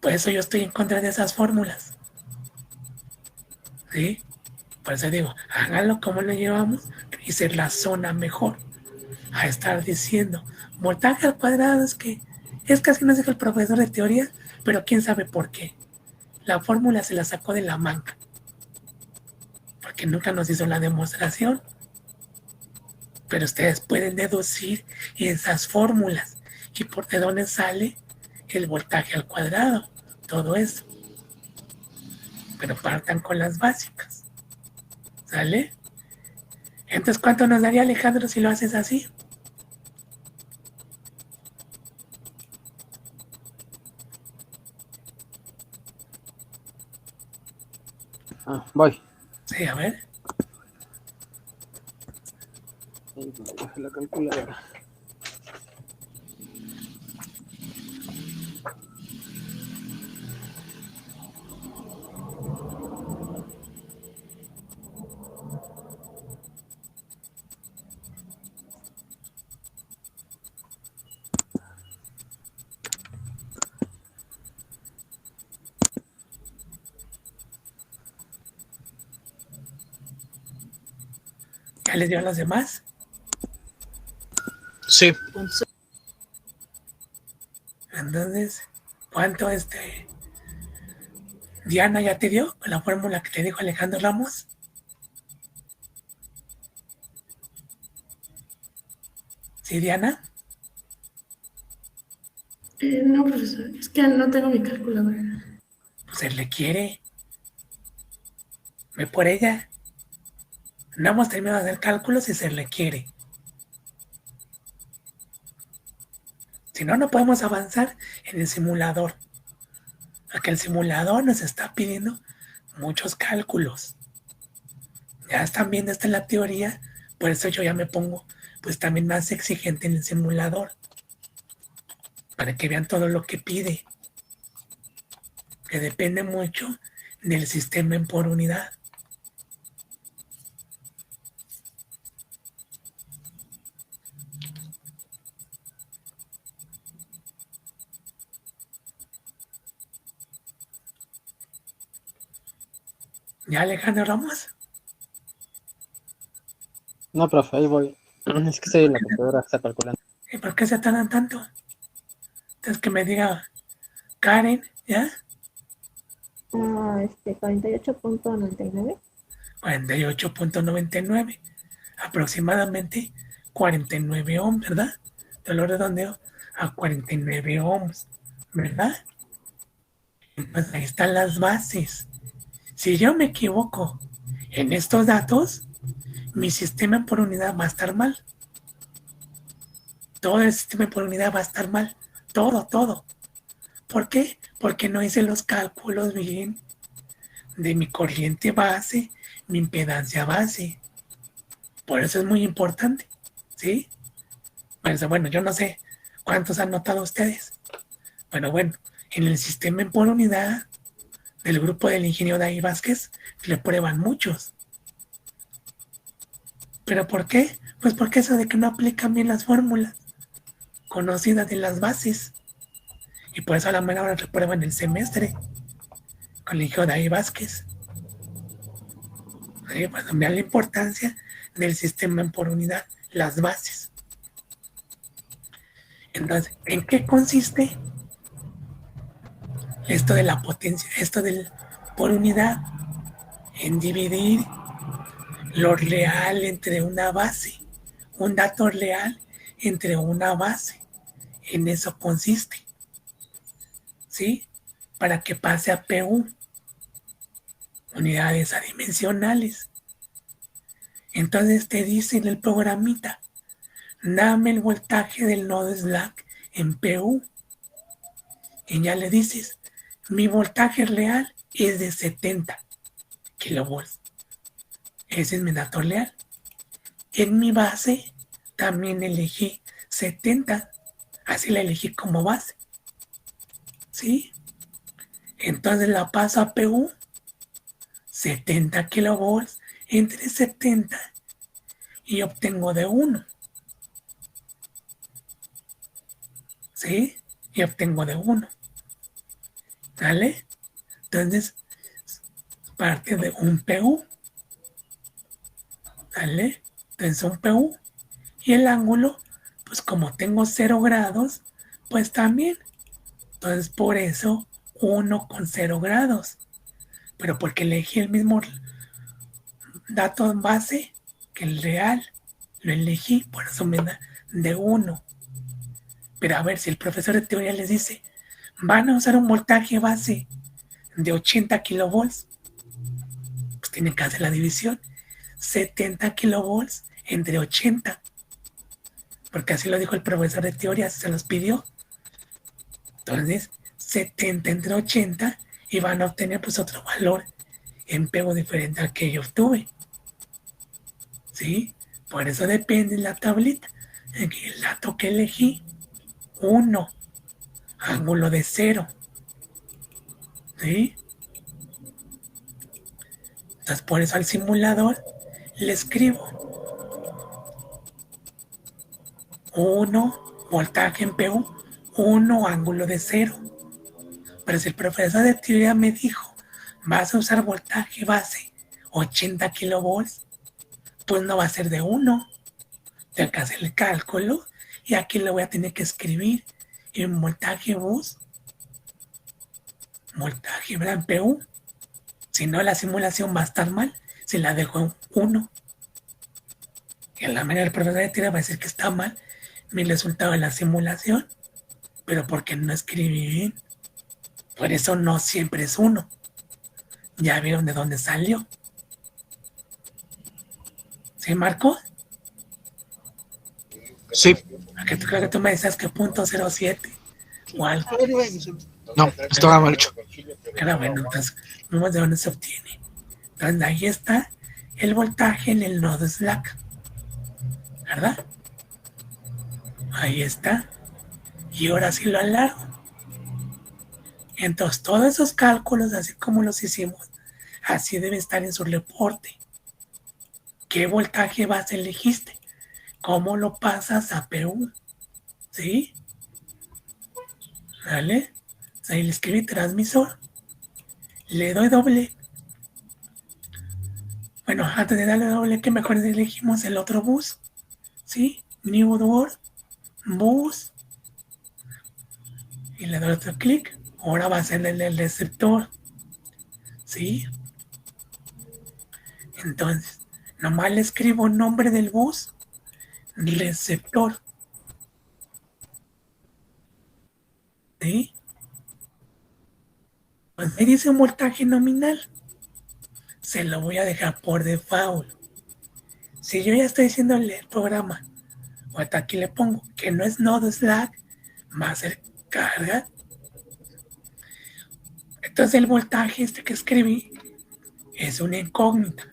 Por eso yo estoy en contra de esas fórmulas. ¿Sí? Por eso digo, háganlo como lo llevamos y se la zona mejor. A estar diciendo, voltaje al cuadrado es casi no sé que el profesor de teoría, pero quién sabe por qué. La fórmula se la sacó de la manga. Porque nunca nos hizo la demostración. Pero ustedes pueden deducir esas fórmulas y por de dónde sale el voltaje al cuadrado, todo eso. Pero partan con las básicas. ¿Sale? Entonces, ¿cuánto nos daría Alejandro si lo haces así? Voy. Sí, a ver. Ahí me deja la calculadora. ¿Ya les dio a los demás? Sí. Entonces, ¿cuánto Diana ya te dio con la fórmula que te dijo Alejandro Ramos? ¿Sí, Diana? No, profesor, es que no tengo mi calculadora. Pues se le quiere. Ve por ella. No hemos terminado de hacer cálculos y se le quiere. Si no, no podemos avanzar en el simulador. Porque el simulador nos está pidiendo muchos cálculos. Ya están viendo esta en la teoría, por eso yo ya me pongo pues también más exigente en el simulador. Para que vean todo lo que pide. Que depende mucho del sistema en por unidad. ¿Ya, Alejandro Ramos? No, profe, ahí voy. Es que estoy en la computadora, está calculando. ¿Y por qué se tardan tanto? Entonces que me diga Karen, ¿ya? 48.99. 48.99. Aproximadamente 49 ohms, ¿verdad? Te lo redondeo a 49 ohms, ¿verdad? Pues ahí están las bases. Si yo me equivoco en estos datos, mi sistema por unidad va a estar mal. Todo el sistema por unidad va a estar mal. Todo, todo. ¿Por qué? Porque no hice los cálculos bien de mi corriente base, mi impedancia base. Por eso es muy importante. ¿Sí? Bueno, yo no sé cuántos han notado ustedes. Bueno, en el sistema por unidad del grupo del ingeniero David Vázquez le prueban muchos. ¿Pero por qué? Pues porque eso de que no aplican bien las fórmulas conocidas de las bases. Y por eso a la mera hora reprueban el semestre con el ingeniero David Vázquez. Pues vean la importancia del sistema por unidad, las bases. Entonces, ¿en qué consiste esto de la potencia, esto del por unidad? En dividir lo real entre una base, un dato real entre una base. En eso consiste. ¿Sí? Para que pase a PU. Unidades adimensionales. Entonces te dice en el programita, dame el voltaje del nodo slack en PU. Y ya le dices, mi voltaje real es de 70 kilovolts. Ese es mi dato real. En mi base también elegí 70. Así la elegí como base. ¿sí? Entonces la paso a PU, 70 kilovolts entre 70 y obtengo de 1, ¿sí? Y obtengo de 1, ¿vale? Entonces, parte de un PU, ¿vale? Entonces un PU y el ángulo, pues como tengo 0 grados, pues también. Entonces por eso 1 con 0 grados. Pero porque elegí el mismo dato en base que el real, lo elegí, por eso me da de 1. Pero a ver, si el profesor de teoría les dice, van a usar un voltaje base de 80 kilovolts, pues tienen que hacer la división. 70 kilovolts entre 80. Porque así lo dijo el profesor de teoría, se los pidió. Entonces, 70 entre 80 y van a obtener pues otro valor en pego diferente al que yo obtuve. ¿Sí? Por eso depende la tablita. El dato que elegí, 1, ángulo de 0. ¿Sí? Entonces, por eso al simulador le escribo 1, voltaje en PU, 1, ángulo de 0. Pero si el profesor de teoría me dijo, vas a usar voltaje base 80 kilovolts, pues no va a ser de 1. Tengo que hacer el cálculo y aquí lo voy a tener que escribir en voltaje bus, voltaje en PU. Si no, la simulación va a estar mal si la dejo en 1. Y a la manera del profesor de teoría va a decir que está mal mi resultado de la simulación, pero porque no escribí bien. Por eso no siempre es 1. Ya vieron de dónde salió. ¿Sí, Marco? Sí, Creo que tú me decías que .07 o algo. no, estaba mal hecho. Pero bueno, entonces vemos de dónde se obtiene. Entonces ahí está el voltaje en el nodo slack, ¿verdad? Ahí está. Y ahora sí lo alargo. Entonces todos esos cálculos, así como los hicimos, así debe estar en su reporte. ¿Qué voltaje base elegiste? ¿Cómo lo pasas a PU? ¿Sí? ¿Vale? Ahí le escribí transmisor. Le doy doble. Bueno, antes de darle doble, que mejor elegimos el otro bus. ¿Sí? New Word, bus. Y le doy otro clic. Ahora va a ser el receptor. ¿Sí? Entonces, nomás le escribo nombre del bus, receptor. ¿Sí? Pues me dice un voltaje nominal. Se lo voy a dejar por default. Si yo ya estoy diciéndole el programa, o hasta aquí le pongo que no es nodo slack, va a ser carga. Entonces el voltaje este que escribí es una incógnita.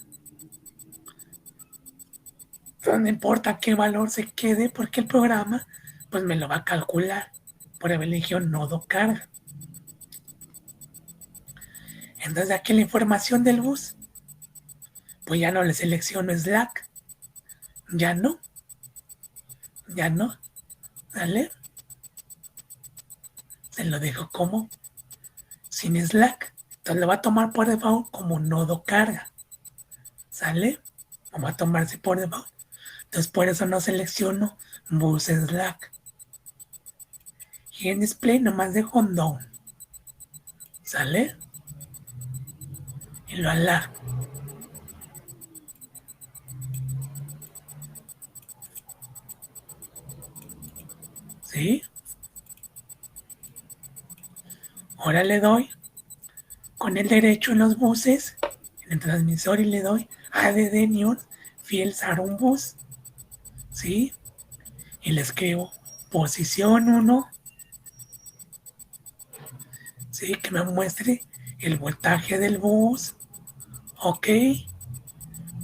Entonces no importa qué valor se quede porque el programa pues me lo va a calcular por haber elegido nodo carga. Entonces aquí la información del bus, pues ya no le selecciono slack. Ya no. ¿Vale? Se lo dejo como sin slack. Entonces lo va a tomar por default como nodo carga. ¿Sale? O va a tomarse por default. Entonces por eso no selecciono bus slack. Y en display nomás dejo down. ¿Sale? Y lo alargo. ¿Sí? Ahora le doy con el derecho en los buses, en el transmisor, y le doy ADD News Fields Aron Bus. ¿Sí? Y le escribo posición 1. ¿Sí? Que me muestre el voltaje del bus. Ok.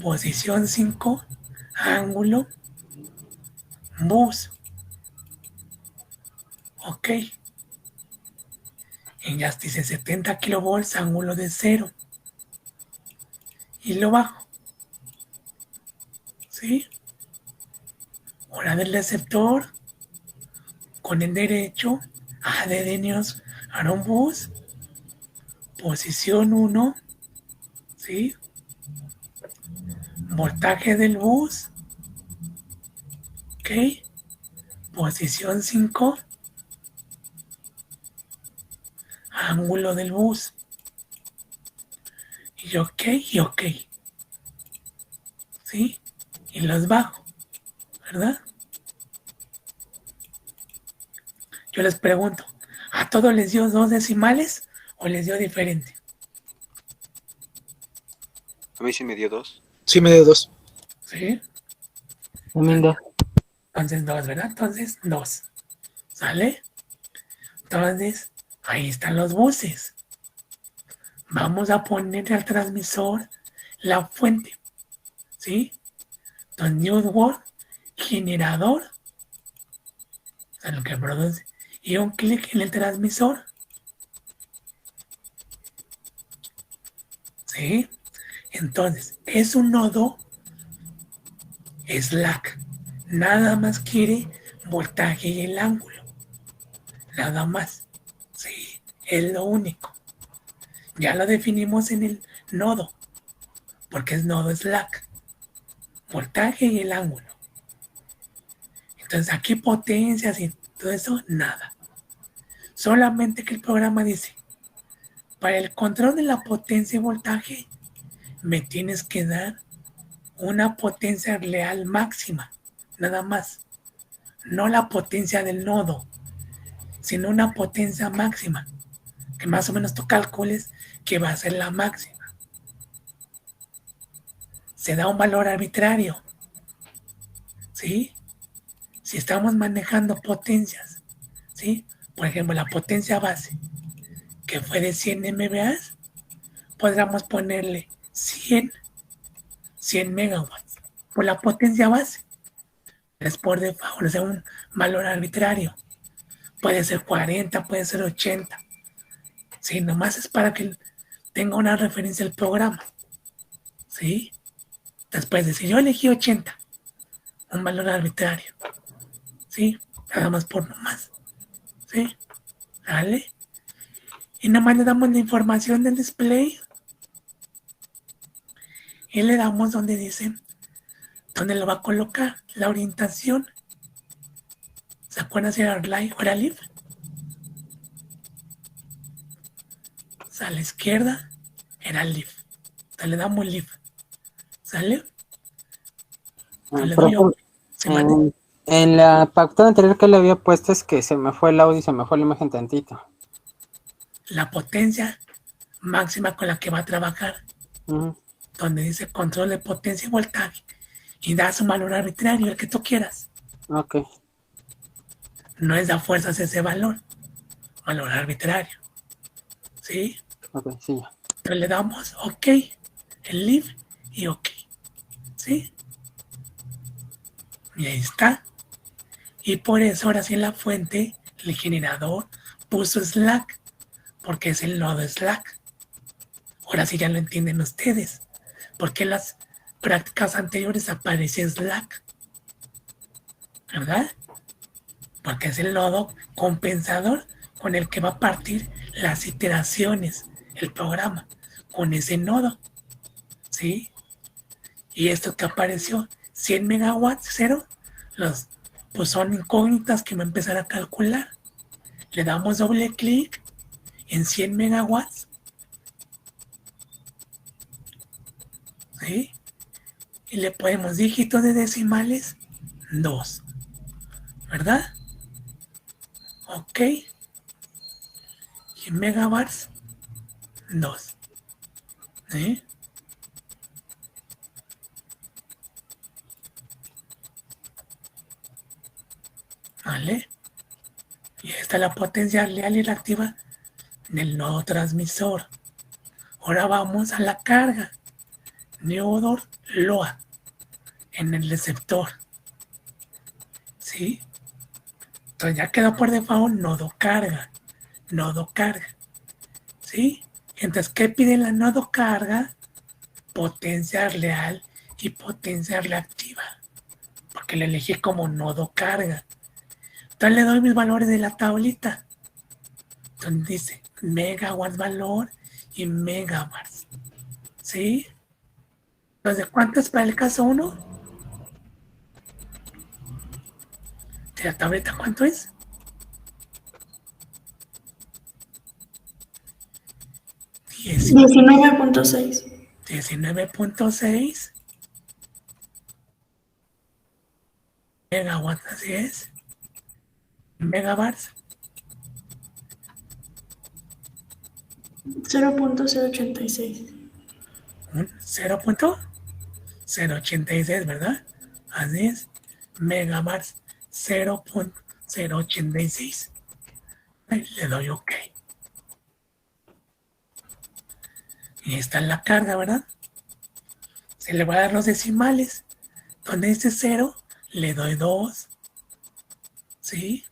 Posición 5. Ángulo. Bus. Ok. Y ya dice 70 kilovolts, ángulo de 0. Y lo bajo. ¿Sí? Hora del receptor. Con el derecho. A de Denios Aaron Bus. Posición 1. ¿Sí? Voltaje del bus. Ok. Posición 5. Ángulo del bus. Y ok, y ok. ¿Sí? Y los bajo. ¿Verdad? Yo les pregunto, ¿a todos les dio 2 decimales o les dio diferente? A mí sí me dio 2. Sí, me dio 2. ¿Sí? También dos. Entonces 2, ¿verdad? Entonces 2. ¿Sale? Entonces, ahí están los buses. Vamos a ponerle al transmisor la fuente. ¿Sí? Entonces, Newsword, generador, o sea, lo que produce, y un clic en el transmisor. ¿Sí? Entonces, es un nodo slack. Nada más quiere voltaje y el ángulo. Nada más. Sí, es lo único. Ya lo definimos en el nodo, porque es nodo slack. Voltaje y el ángulo. Entonces aquí potencias y todo eso, nada. Solamente que el programa dice, para el control de la potencia y voltaje, me tienes que dar una potencia real máxima, nada más. No la potencia del nodo, sino una potencia máxima, que más o menos tú calcules que va a ser la máxima. Se da un valor arbitrario, ¿sí? Si estamos manejando potencias, ¿sí? Por ejemplo, la potencia base, que fue de 100 MVA, podríamos ponerle 100 megawatts por la potencia base. Es por default, o sea, un valor arbitrario. Puede ser 40, puede ser 80. Sí, nomás es para que tenga una referencia al programa. ¿Sí? Después de si yo elegí 80, un valor arbitrario. ¿Sí? Nada más por nomás. ¿Sí? ¿Vale? Y nomás le damos la información del display. Y le damos donde dice, dónde lo va a colocar, la orientación. ¿Se acuerdan si era right o era left? A la izquierda era left. Entonces le damos left. ¿Sale? Entonces le doy se manda. En la factura anterior que le había puesto es que se me fue el audio y se me fue la imagen tantito. La potencia máxima con la que va a trabajar, donde dice control de potencia y voltaje, y das un valor arbitrario, el que tú quieras. Ok. No es da fuerzas ese valor arbitrario. ¿Sí? Ok, sí. Entonces le damos OK, el leave y OK. ¿Sí? Y ahí está. Y por eso ahora sí en la fuente, el generador puso slack, porque es el nodo slack. Ahora sí ya lo entienden ustedes, porque en las prácticas anteriores aparece slack, ¿verdad? Porque es el nodo compensador con el que va a partir las iteraciones, el programa, con ese nodo, ¿sí? Y esto que apareció, 100 megawatts, cero, pues son incógnitas que va a empezar a calcular. Le damos doble clic en 100 megawatts, ¿sí? Y le ponemos dígitos de decimales 2, ¿verdad? Ok. Y en megawatts 2, ¿sí? ¿Vale? Y ahí está la potencia real y la activa del nodo transmisor. Ahora vamos a la carga. Neodor LOA en el receptor. ¿Sí? Entonces ya quedó por default nodo carga. Nodo carga. ¿Sí? Entonces, ¿qué pide la nodo carga? Potencia real y potencia reactiva. Porque lo elegí como nodo carga. Entonces le doy mis valores de la tablita. Entonces dice megawatts valor y megawatts. ¿Sí? Entonces, ¿cuánto es para el caso 1? ¿De la tableta cuánto es? 19.6. 19.6 megawatts, así es. Megawatts, 0.086. 0.086, ¿verdad? Así es. Megawatts, 0.086. Le doy OK. Y está en la carga, ¿verdad? Se le va a dar los decimales. Donde dice 0, le doy 2. ¿Sí?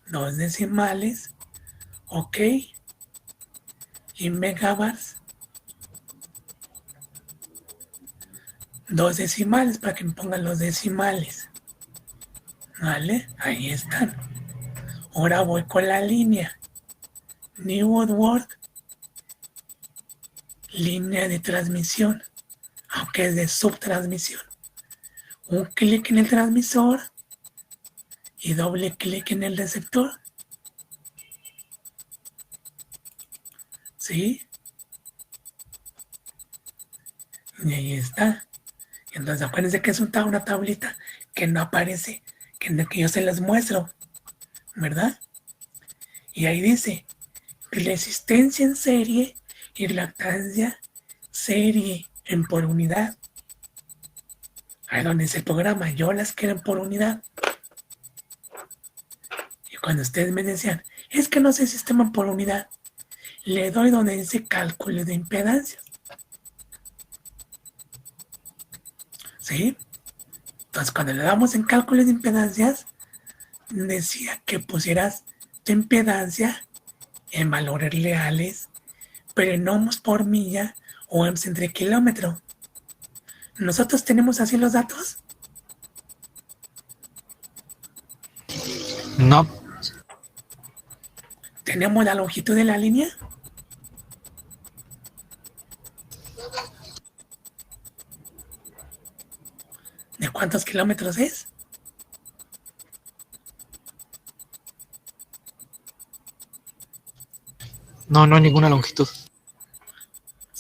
2 decimales. OK. Y megawatts, 2 decimales para que me pongan los decimales. ¿Vale? Ahí están. Ahora voy con la línea. New Word. Línea de transmisión. Aunque es de subtransmisión. Un clic en el transmisor y doble clic en el receptor. ¿Sí? Y ahí está. Entonces acuérdense que es una tablita que no aparece, que yo se las muestro, ¿verdad? Y ahí dice resistencia en serie y reactancia serie en por unidad. Ahí donde dice el programa, yo las quiero en por unidad. Y cuando ustedes me decían, es que no sé sistema por unidad, le doy donde dice cálculo de impedancias. ¿Sí? Entonces, cuando le damos en cálculo de impedancias, decía que pusieras tu impedancia en valores reales, pero en ohms por milla o ohms entre kilómetro. ¿Nosotros tenemos así los datos? No, ¿Tenemos la longitud de la línea? ¿De cuántos kilómetros es? no hay ninguna longitud.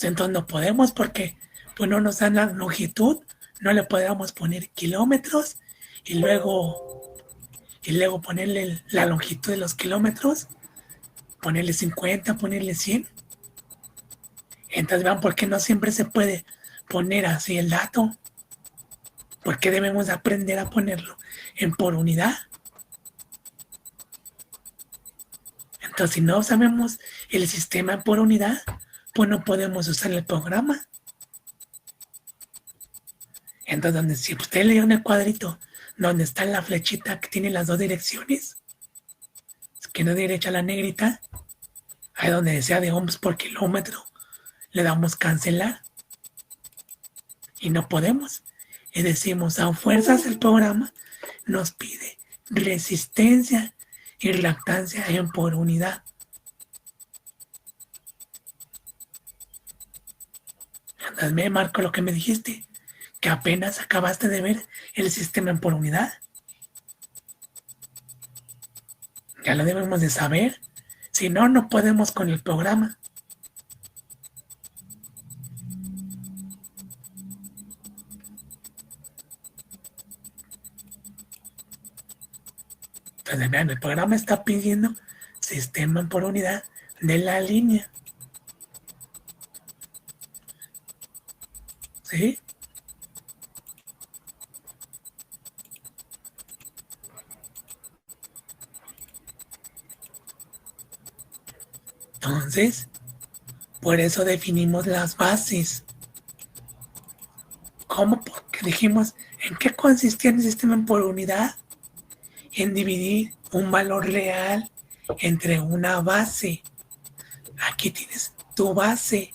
Entonces no podemos porque pues no nos dan la longitud, no le podemos poner kilómetros y luego ponerle la longitud de los kilómetros, ponerle 50, ponerle 100. Entonces vean por qué no siempre se puede poner así el dato. ¿Por qué debemos aprender a ponerlo en por unidad? Entonces, si no sabemos el sistema por unidad, pues no podemos usar el programa. Entonces, si usted lee en el cuadrito donde está la flechita que tiene las dos direcciones, izquierda y derecha la negrita, ahí donde decía de ohms por kilómetro, le damos cancelar. Y no podemos. Y decimos, a fuerzas el programa nos pide resistencia y reactancia en por unidad. Entonces me marco lo que me dijiste, que apenas acabaste de ver el sistema en por unidad. Ya lo debemos de saber. Si no, no podemos con el programa. Entonces, vean, el programa está pidiendo sistema por unidad de la línea. ¿Sí? Entonces, por eso definimos las bases. ¿Cómo? Porque dijimos, ¿en qué consistía el sistema por unidad? En dividir un valor real entre una base. Aquí tienes tu base,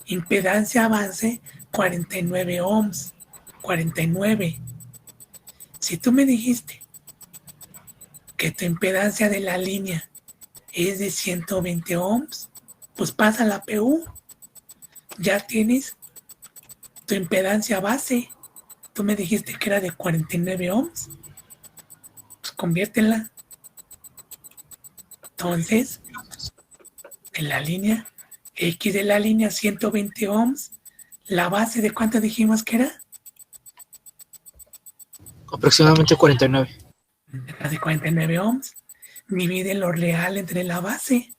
impedancia base, 49 ohms. 49. Si tú me dijiste que tu impedancia de la línea es de 120 ohms, pues pasa la PU. Ya tienes tu impedancia base. Tú me dijiste que era de 49 ohms. Pues conviértela. Entonces, en la línea X de la línea 120 ohms, la base de cuánto dijimos que era? Aproximadamente 49. De 49 ohms. Divide lo real entre la base.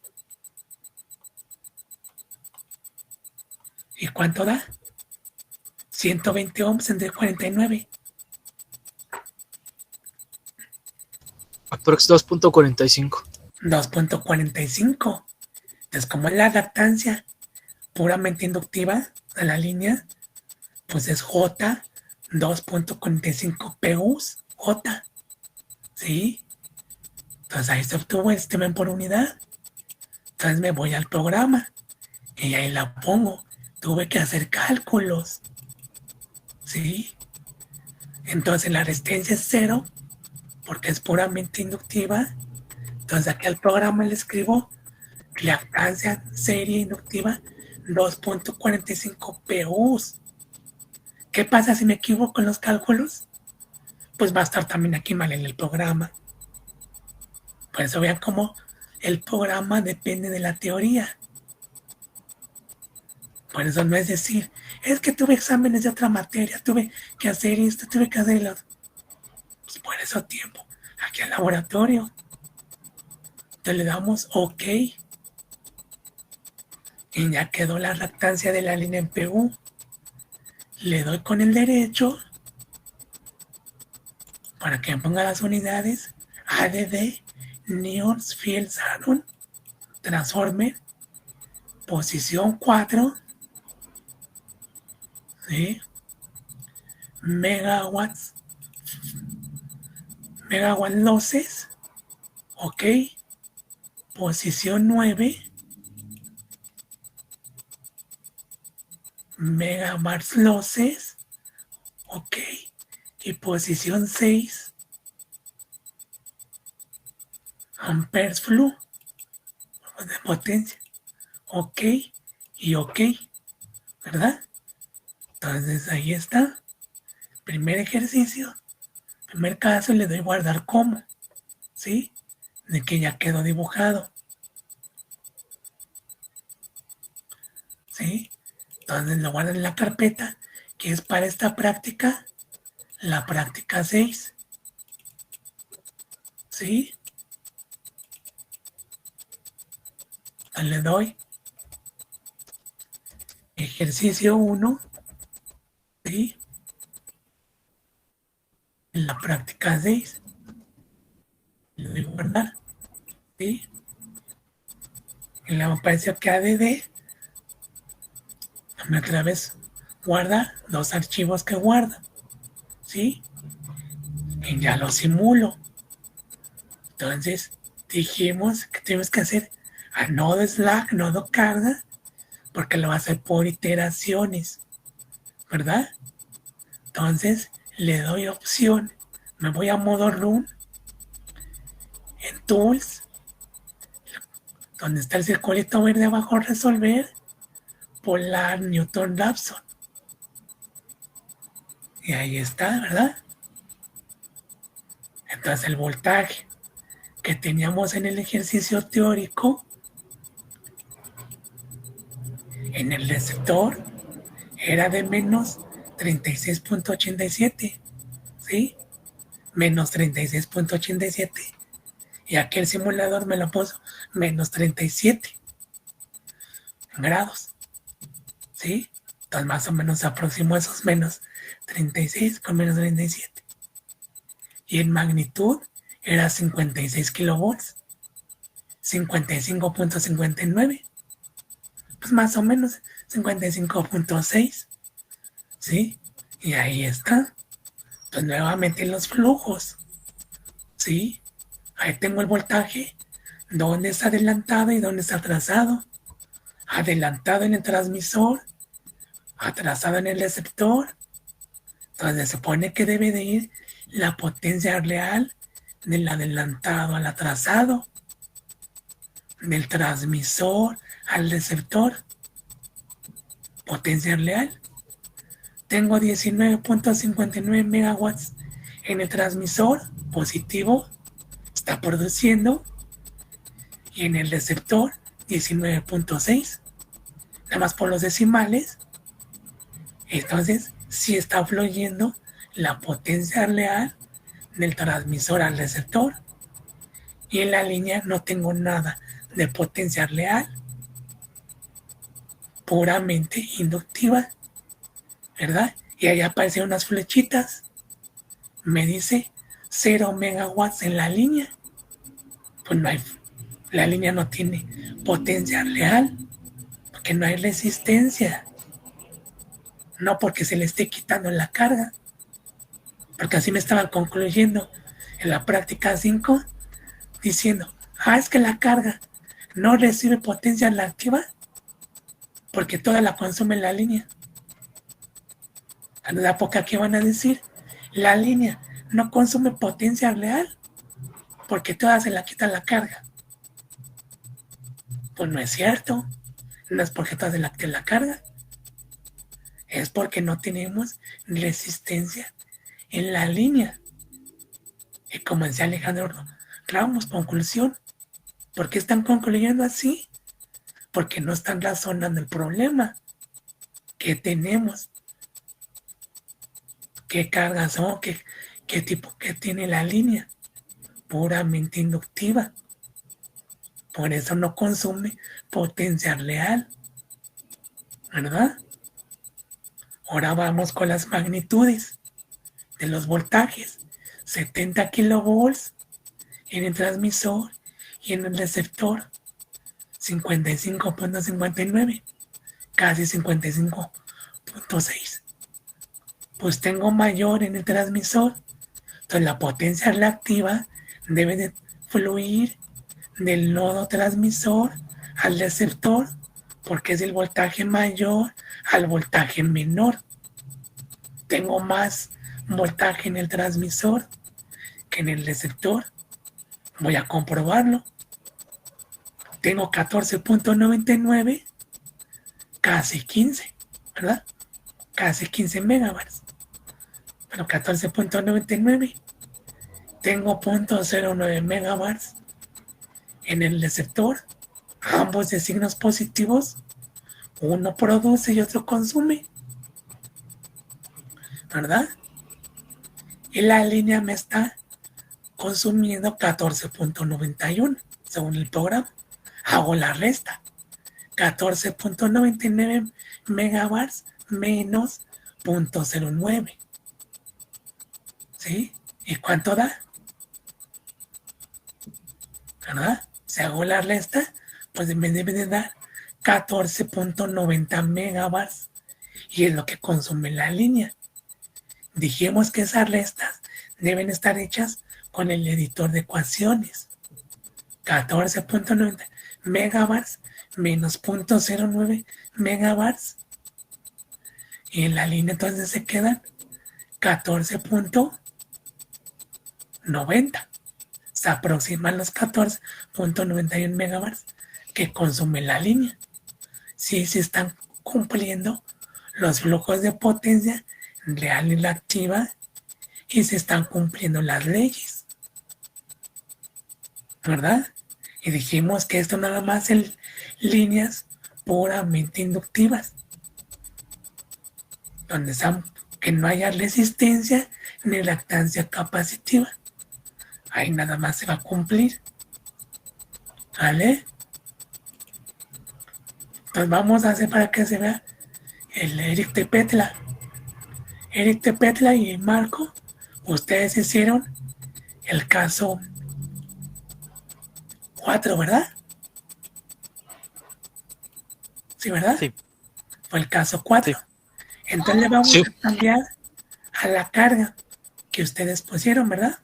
¿Y cuánto da? 120 ohms entre 49. Aprox 2.45. 2.45. Entonces, como es la adaptancia puramente inductiva de la línea, pues es J 2.45 PUs, J. ¿Sí? Entonces ahí se obtuvo el sistema por unidad. Entonces me voy al programa y ahí la pongo. Tuve que hacer cálculos. ¿Sí? Entonces la resistencia es 0 porque es puramente inductiva. Entonces aquí al programa le escribo reactancia serie inductiva 2.45 PUs. ¿Qué pasa si me equivoco en los cálculos? Pues va a estar también aquí mal en el programa. Por eso vean cómo el programa depende de la teoría. Por eso no es decir, es que tuve exámenes de otra materia, tuve que hacer esto, tuve que hacer lo otro. Pues por eso tiempo, aquí al laboratorio. Entonces le damos OK. Y ya quedó la reactancia de la línea en PU. Le doy con el derecho para que me ponga las unidades. ADD, Neons Field Saturn, Transformer, posición 4, ¿sí? Megawatt losses, ok, posición 9, megawatts losses, ok, y posición 6, amperes flu de potencia, ok, y ok, ¿verdad? Entonces ahí está, primer ejercicio, primer caso, le doy guardar como, ¿sí? De que ya quedó dibujado, ¿sí? Entonces lo guardo en la carpeta, que es para esta práctica, la práctica 6, ¿sí? Entonces le doy ejercicio 1, ¿sí? En la práctica 6, le doy guardar, ¿sí? Y le apareció que ADD, dame otra vez, guarda los archivos que guarda, ¿sí? Y ya lo simulo. Entonces dijimos que tenemos que hacer a nodo slack, nodo carga, porque lo va a hacer por iteraciones, ¿verdad? Entonces le doy opción, me voy a modo run, en tools, donde está el circulito verde abajo, resolver, polar Newton Raphson. Y ahí está, ¿verdad? Entonces el voltaje que teníamos en el ejercicio teórico en el receptor era de menos 36.87, ¿sí? Menos 36.87. Y aquí el simulador me lo puso menos 37 grados, ¿sí? Entonces más o menos se aproximó esos menos 36 con menos 37. Y en magnitud era 56 kilovolts, 55.59. Pues más o menos 55.6, ¿sí? Y ahí está. Pues nuevamente los flujos, ¿sí? Ahí tengo el voltaje, dónde está adelantado y dónde está atrasado. adelantado en el transmisor, atrasado en el receptor. Entonces se supone que debe de ir la potencia real del adelantado al atrasado, del transmisor al receptor. Potencia real. Tengo 19.59 megawatts en el transmisor positivo, está produciendo, y en el receptor 19.6, nada más por los decimales. Entonces sí está fluyendo la potencia real del transmisor al receptor, y en la línea no tengo nada de potencia real, puramente inductiva, ¿verdad? Y ahí aparecen unas flechitas, me dice 0 megawatts en la línea. Pues no hay, la línea no tiene potencia real, porque no hay resistencia, no porque se le esté quitando la carga, porque así me estaban concluyendo en la práctica 5, diciendo, es que la carga no recibe potencia reactiva porque toda la consume la línea. A la poca que van a decir, la línea no consume potencia real porque toda se la quita la carga. Pues no es cierto, no es porque toda se la quita la carga, es porque no tenemos resistencia en la línea. Y como decía Alejandro Ramos, conclusión, ¿por qué están concluyendo así? Porque no están razonando el problema que tenemos. ¿Qué cargas son? ¿Qué tipo que tiene la línea? Puramente inductiva. Por eso no consume potencia real, ¿verdad? Ahora vamos con las magnitudes de los voltajes. 70 kilovolts en el transmisor y en el receptor 55.59, casi 55.6. Pues tengo mayor en el transmisor, entonces la potencia reactiva debe de fluir del nodo transmisor al receptor, porque es el voltaje mayor al voltaje menor. Tengo más voltaje en el transmisor que en el receptor. Voy a comprobarlo. Tengo 14.99, casi 15, ¿verdad? Casi 15 megawatts. Pero 14.99. Tengo 0.09 megawatts en el receptor, ambos de signos positivos. Uno produce y otro consume, ¿verdad? Y la línea me está consumiendo 14.91 según el programa. Hago la resta. 14.99 megawatts menos 0.09. ¿Sí? ¿Y cuánto da? ¿Verdad? Si hago la resta, pues me debe de dar 14.90 megawatts, y es lo que consume la línea. Dijimos que esas restas deben estar hechas con el editor de ecuaciones. 14.90 megawatts menos 0.09 megawatts, y en la línea entonces se quedan 14.90. Se aproximan los 14.91 megawatts que consume la línea. Sí, se están cumpliendo los flujos de potencia real y reactiva, y se están cumpliendo las leyes, ¿verdad? Y dijimos que esto nada más en líneas puramente inductivas, donde que no haya resistencia ni reactancia capacitiva. Ahí nada más se va a cumplir. ¿Vale? Entonces vamos a hacer para que se vea el Eric de Petla. Eric de Petla y Marco, ustedes hicieron el caso 4, ¿verdad? Sí, ¿verdad? Sí. Fue el caso 4. Sí. Entonces le vamos Sí. a cambiar a la carga que ustedes pusieron, ¿verdad?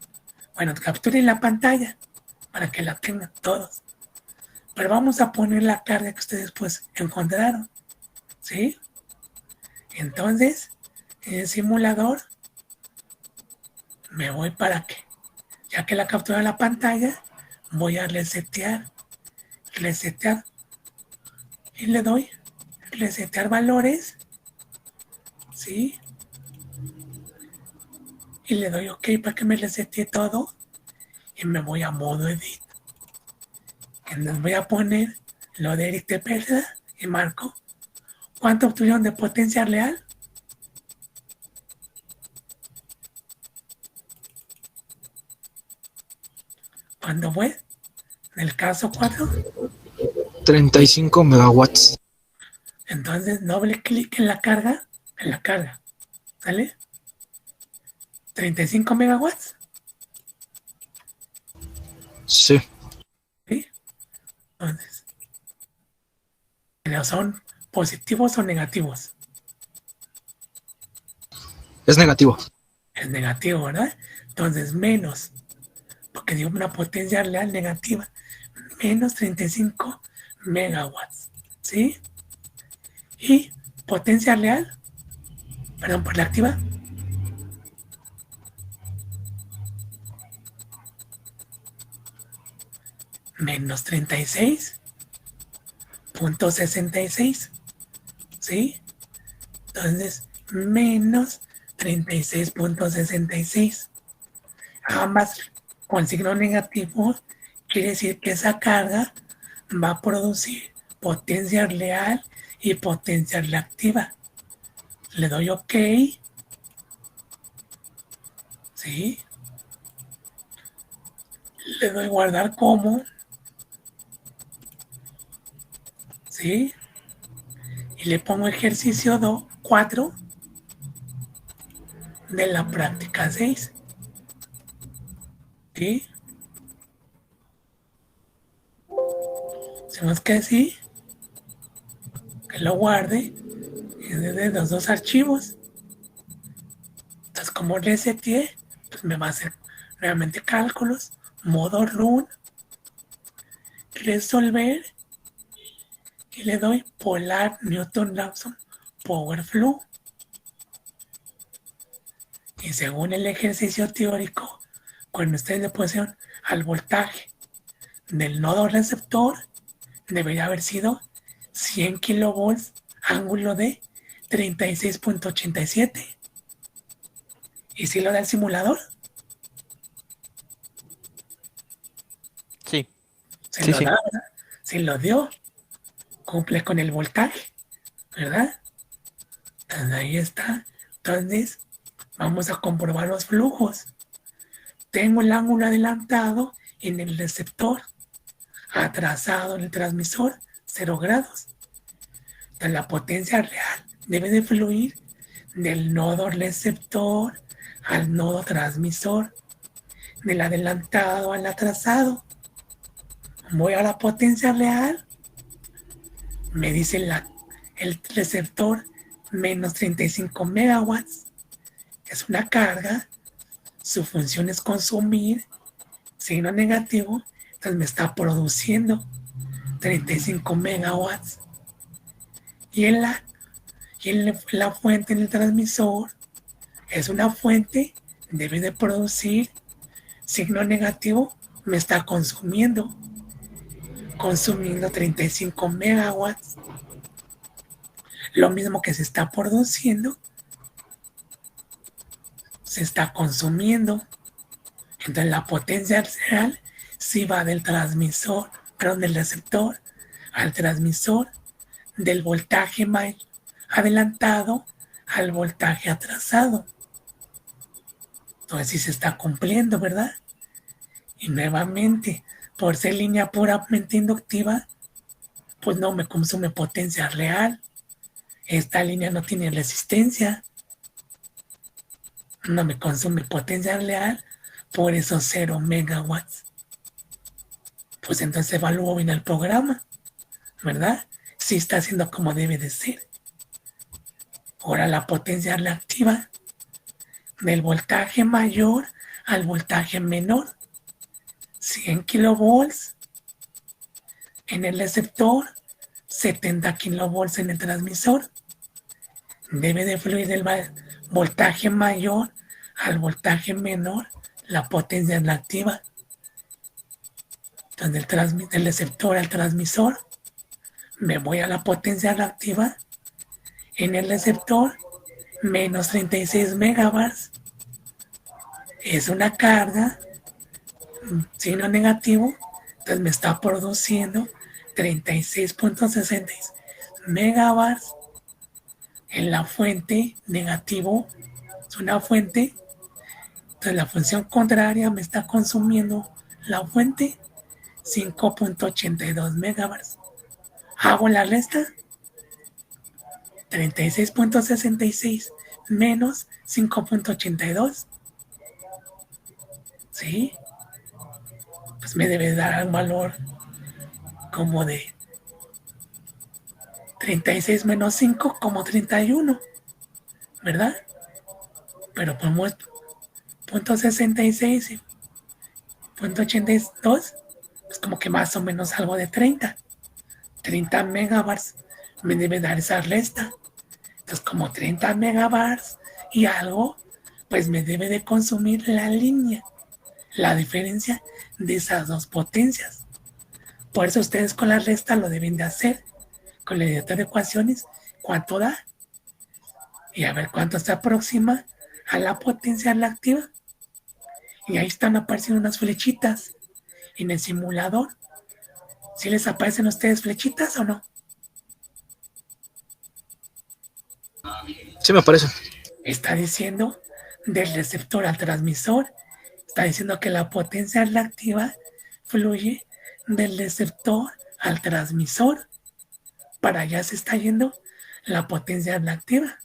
Bueno, capturen la pantalla para que la tengan todos. Pero vamos a poner la carga que ustedes pues encontraron, ¿sí? Entonces, en el simulador, me voy para que, ya que la captura la pantalla, voy a resetear, y le doy resetear valores, ¿sí? Y le doy OK para que me resete todo y me voy a modo edit. Entonces voy a poner lo de Eric de Perla y marco cuánto obtuvieron de potencia real. ¿Cuándo fue? En el caso 4. 35 megawatts. Entonces doble clic en la carga, ¿sale? 35 megawatts. Sí. ¿Sí? Entonces, ¿pero son positivos o negativos? Es negativo. Es negativo, ¿verdad? Entonces menos, porque dio una potencia real negativa, menos 35 megawatts, ¿sí? Y potencia real, perdón, por la activa, menos 36.66, ¿sí? Entonces, menos 36.66. Ambas con signo negativo quiere decir que esa carga va a producir potencia real y potencia reactiva. Le doy OK, ¿sí? Le doy guardar como, ¿sí? Y le pongo ejercicio 4 de la práctica 6, ¿sí? Hacemos que sí, que lo guarde desde los dos archivos. Entonces, como reseteé, pues me va a hacer nuevamente cálculos, modo run, resolver, y le doy polar Newton-Raphson Power Flow. Y según el ejercicio teórico, cuando ustedes le pusieron al voltaje del nodo receptor, debería haber sido 100 kilovolts, ángulo de 36.87. ¿Y si lo da el simulador? Sí. Se Sí, lo sí. da, ¿verdad? Si lo dio, cumple con el voltaje, ¿verdad? Entonces ahí está. Entonces, vamos a comprobar los flujos. Tengo el ángulo adelantado en el receptor, atrasado en el transmisor, 0 grados. Entonces, la potencia real debe de fluir del nodo receptor al nodo transmisor, del adelantado al atrasado. Voy a la potencia real, me dice el receptor menos 35 megawatts, que es una carga, su función es consumir, signo negativo, entonces me está produciendo 35 megawatts. Y en la fuente, en el transmisor, es una fuente, debe de producir, signo negativo, me está consumiendo 35 megawatts. Lo mismo que se está produciendo, se está consumiendo. Entonces la potencia real sí va del transmisor, perdón, del receptor al transmisor, del voltaje adelantado al voltaje atrasado. Entonces sí se está cumpliendo, ¿verdad? Y nuevamente, por ser línea puramente inductiva, pues no me consume potencia real. Esta línea no tiene resistencia. No me consume potencia real, por eso 0 megawatts. Pues entonces evalúo bien el programa, ¿verdad? Sí está haciendo como debe de ser. Ahora la potencia reactiva del voltaje mayor al voltaje menor, 100 kilovolts, En el receptor, 70 kilovolts en el transmisor. Debe de fluir del voltaje mayor al voltaje menor la potencia reactiva. Entonces, del receptor al transmisor, me voy a la potencia reactiva. En el receptor, menos 36 megawatts. Es una carga, signo negativo, entonces me está produciendo 36.66 megawatts en la fuente negativo. Es una fuente, entonces la función contraria me está consumiendo la fuente 5.82 megawatts. Hago la resta, 36.66 menos 5.82. ¿Sí? Pues me debe dar un valor como de 36 menos 5 como 31, ¿verdad? Pero ponemos .66 y .82, pues como que más o menos algo de 30 megawatts me debe dar esa resta. Entonces como 30 megawatts y algo, pues me debe de consumir la línea, la diferencia de esas dos potencias. Por eso ustedes con la resta lo deben de hacer con el editor de ecuaciones, cuánto da y a ver cuánto se aproxima a la potencia reactiva. Y ahí están apareciendo unas flechitas en el simulador. ¿Sí les aparecen a ustedes flechitas o no? Sí me parece. Está diciendo del receptor al transmisor. Está diciendo que la potencia reactiva fluye del receptor al transmisor. Para allá se está yendo la potencia reactiva.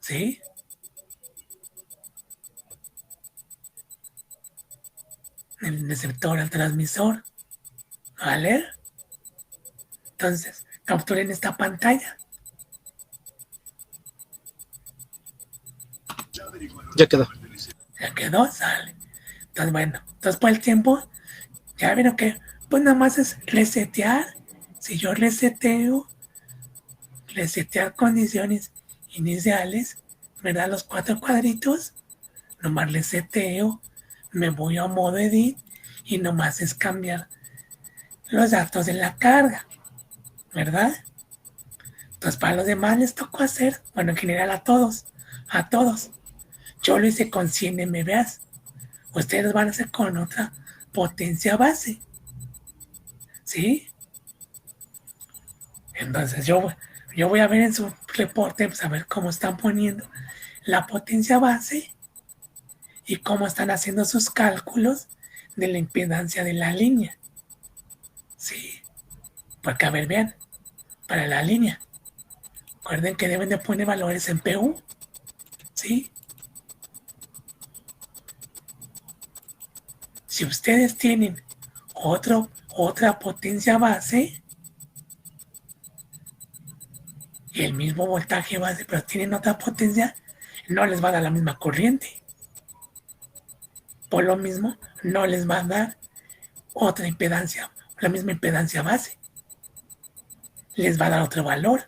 ¿Sí? El receptor al transmisor. ¿Vale? Entonces, capturen esta pantalla. Ya quedó. Ya quedó, sale. Entonces, bueno, entonces por el tiempo, ya vieron que, pues nada más es resetear. Si yo resetear condiciones iniciales, ¿verdad? Los 4 cuadritos, nomás reseteo, me voy a modo edit y nomás es cambiar los datos de la carga, ¿verdad? Entonces para los demás les tocó hacer, bueno, en general a todos. Yo lo hice con 100 MVAs. Ustedes van a hacer con otra potencia base. ¿Sí? Entonces yo voy a ver en su reporte, pues a ver cómo están poniendo la potencia base y cómo están haciendo sus cálculos de la impedancia de la línea. Sí. Porque a ver, vean, para la línea. Recuerden que deben de poner valores en PU. ¿Sí? Si ustedes tienen otra potencia base y el mismo voltaje base, pero tienen otra potencia, no les va a dar la misma corriente. Por lo mismo, no les va a dar otra impedancia, la misma impedancia base. Les va a dar otro valor.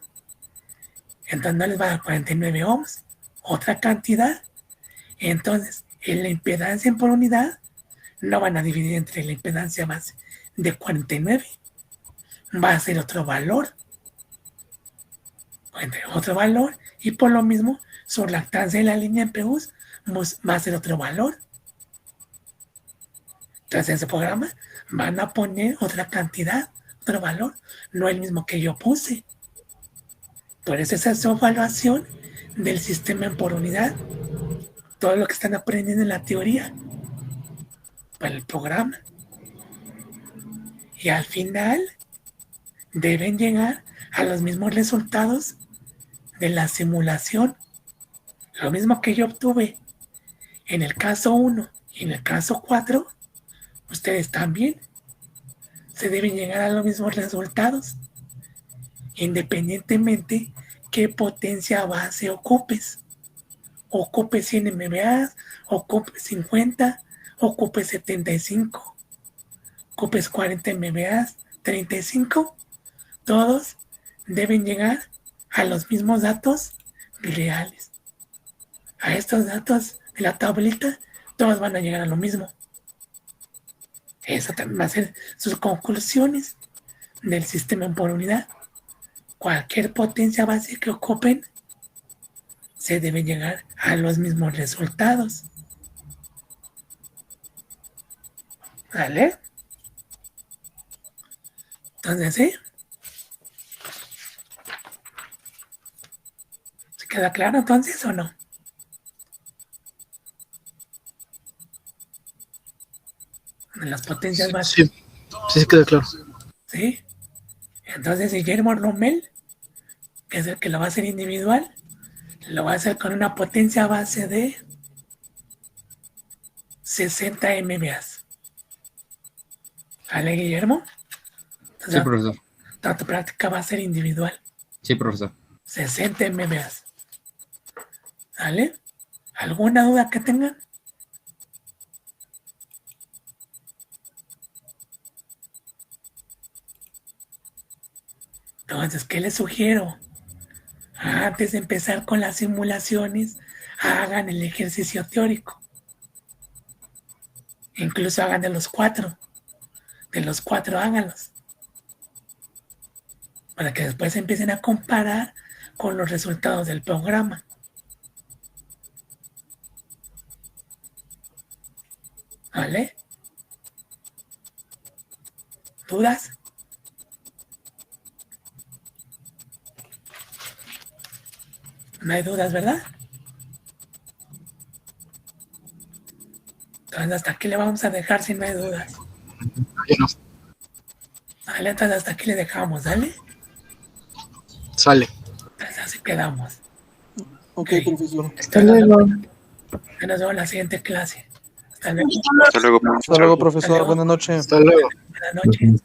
Entonces no les va a dar 49 ohms, otra cantidad. Entonces, en la impedancia por unidad, no van a dividir entre la impedancia base de 49. Va a ser otro valor. Otro valor. Y por lo mismo, su reactancia de la línea en PUs va a ser otro valor. Entonces, en su programa van a poner otra cantidad, otro valor, no el mismo que yo puse. Por eso esa es su evaluación del sistema en por unidad. Todo lo que están aprendiendo en la teoría para el programa. Y al final deben llegar a los mismos resultados de la simulación. Lo mismo que yo obtuve en el caso 1 y en el caso 4, ustedes también se deben llegar a los mismos resultados, independientemente qué potencia base ocupes. Ocupe 100 MVA, ocupe 50, ocupe 75. ocupes 40 MBA, 35, todos deben llegar a los mismos datos reales. A estos datos de la tablita, todos van a llegar a lo mismo. Eso también va a ser sus conclusiones del sistema por unidad. Cualquier potencia base que ocupen, se debe llegar a los mismos resultados. ¿Vale? Entonces, ¿sí? ¿Se queda claro entonces o no? En las potencias bases. Sí, se queda claro. ¿Sí? Entonces, Guillermo Rommel, que es el que lo va a hacer individual, lo va a hacer con una potencia base de 60 MBA. ¿Vale, Guillermo? Sí, profesor. Toda tu práctica va a ser individual. Sí, profesor. 60 MBA. ¿Vale? ¿Alguna duda que tengan? Entonces, ¿qué les sugiero? Antes de empezar con las simulaciones, hagan el ejercicio teórico. Incluso hagan de los 4. De los 4 háganlos. Para que después empiecen a comparar con los resultados del programa. ¿Vale? ¿Dudas? No hay dudas, ¿verdad? Entonces hasta aquí le vamos a dejar si no hay dudas. Vale, entonces hasta aquí le dejamos, ¿vale? Sale. Entonces así quedamos. Ok, profesor. Hasta luego. Ya nos vemos en la siguiente clase. Hasta luego. Hasta luego, Hasta luego, profesor. Buenas noches. Hasta luego. Buenas noches.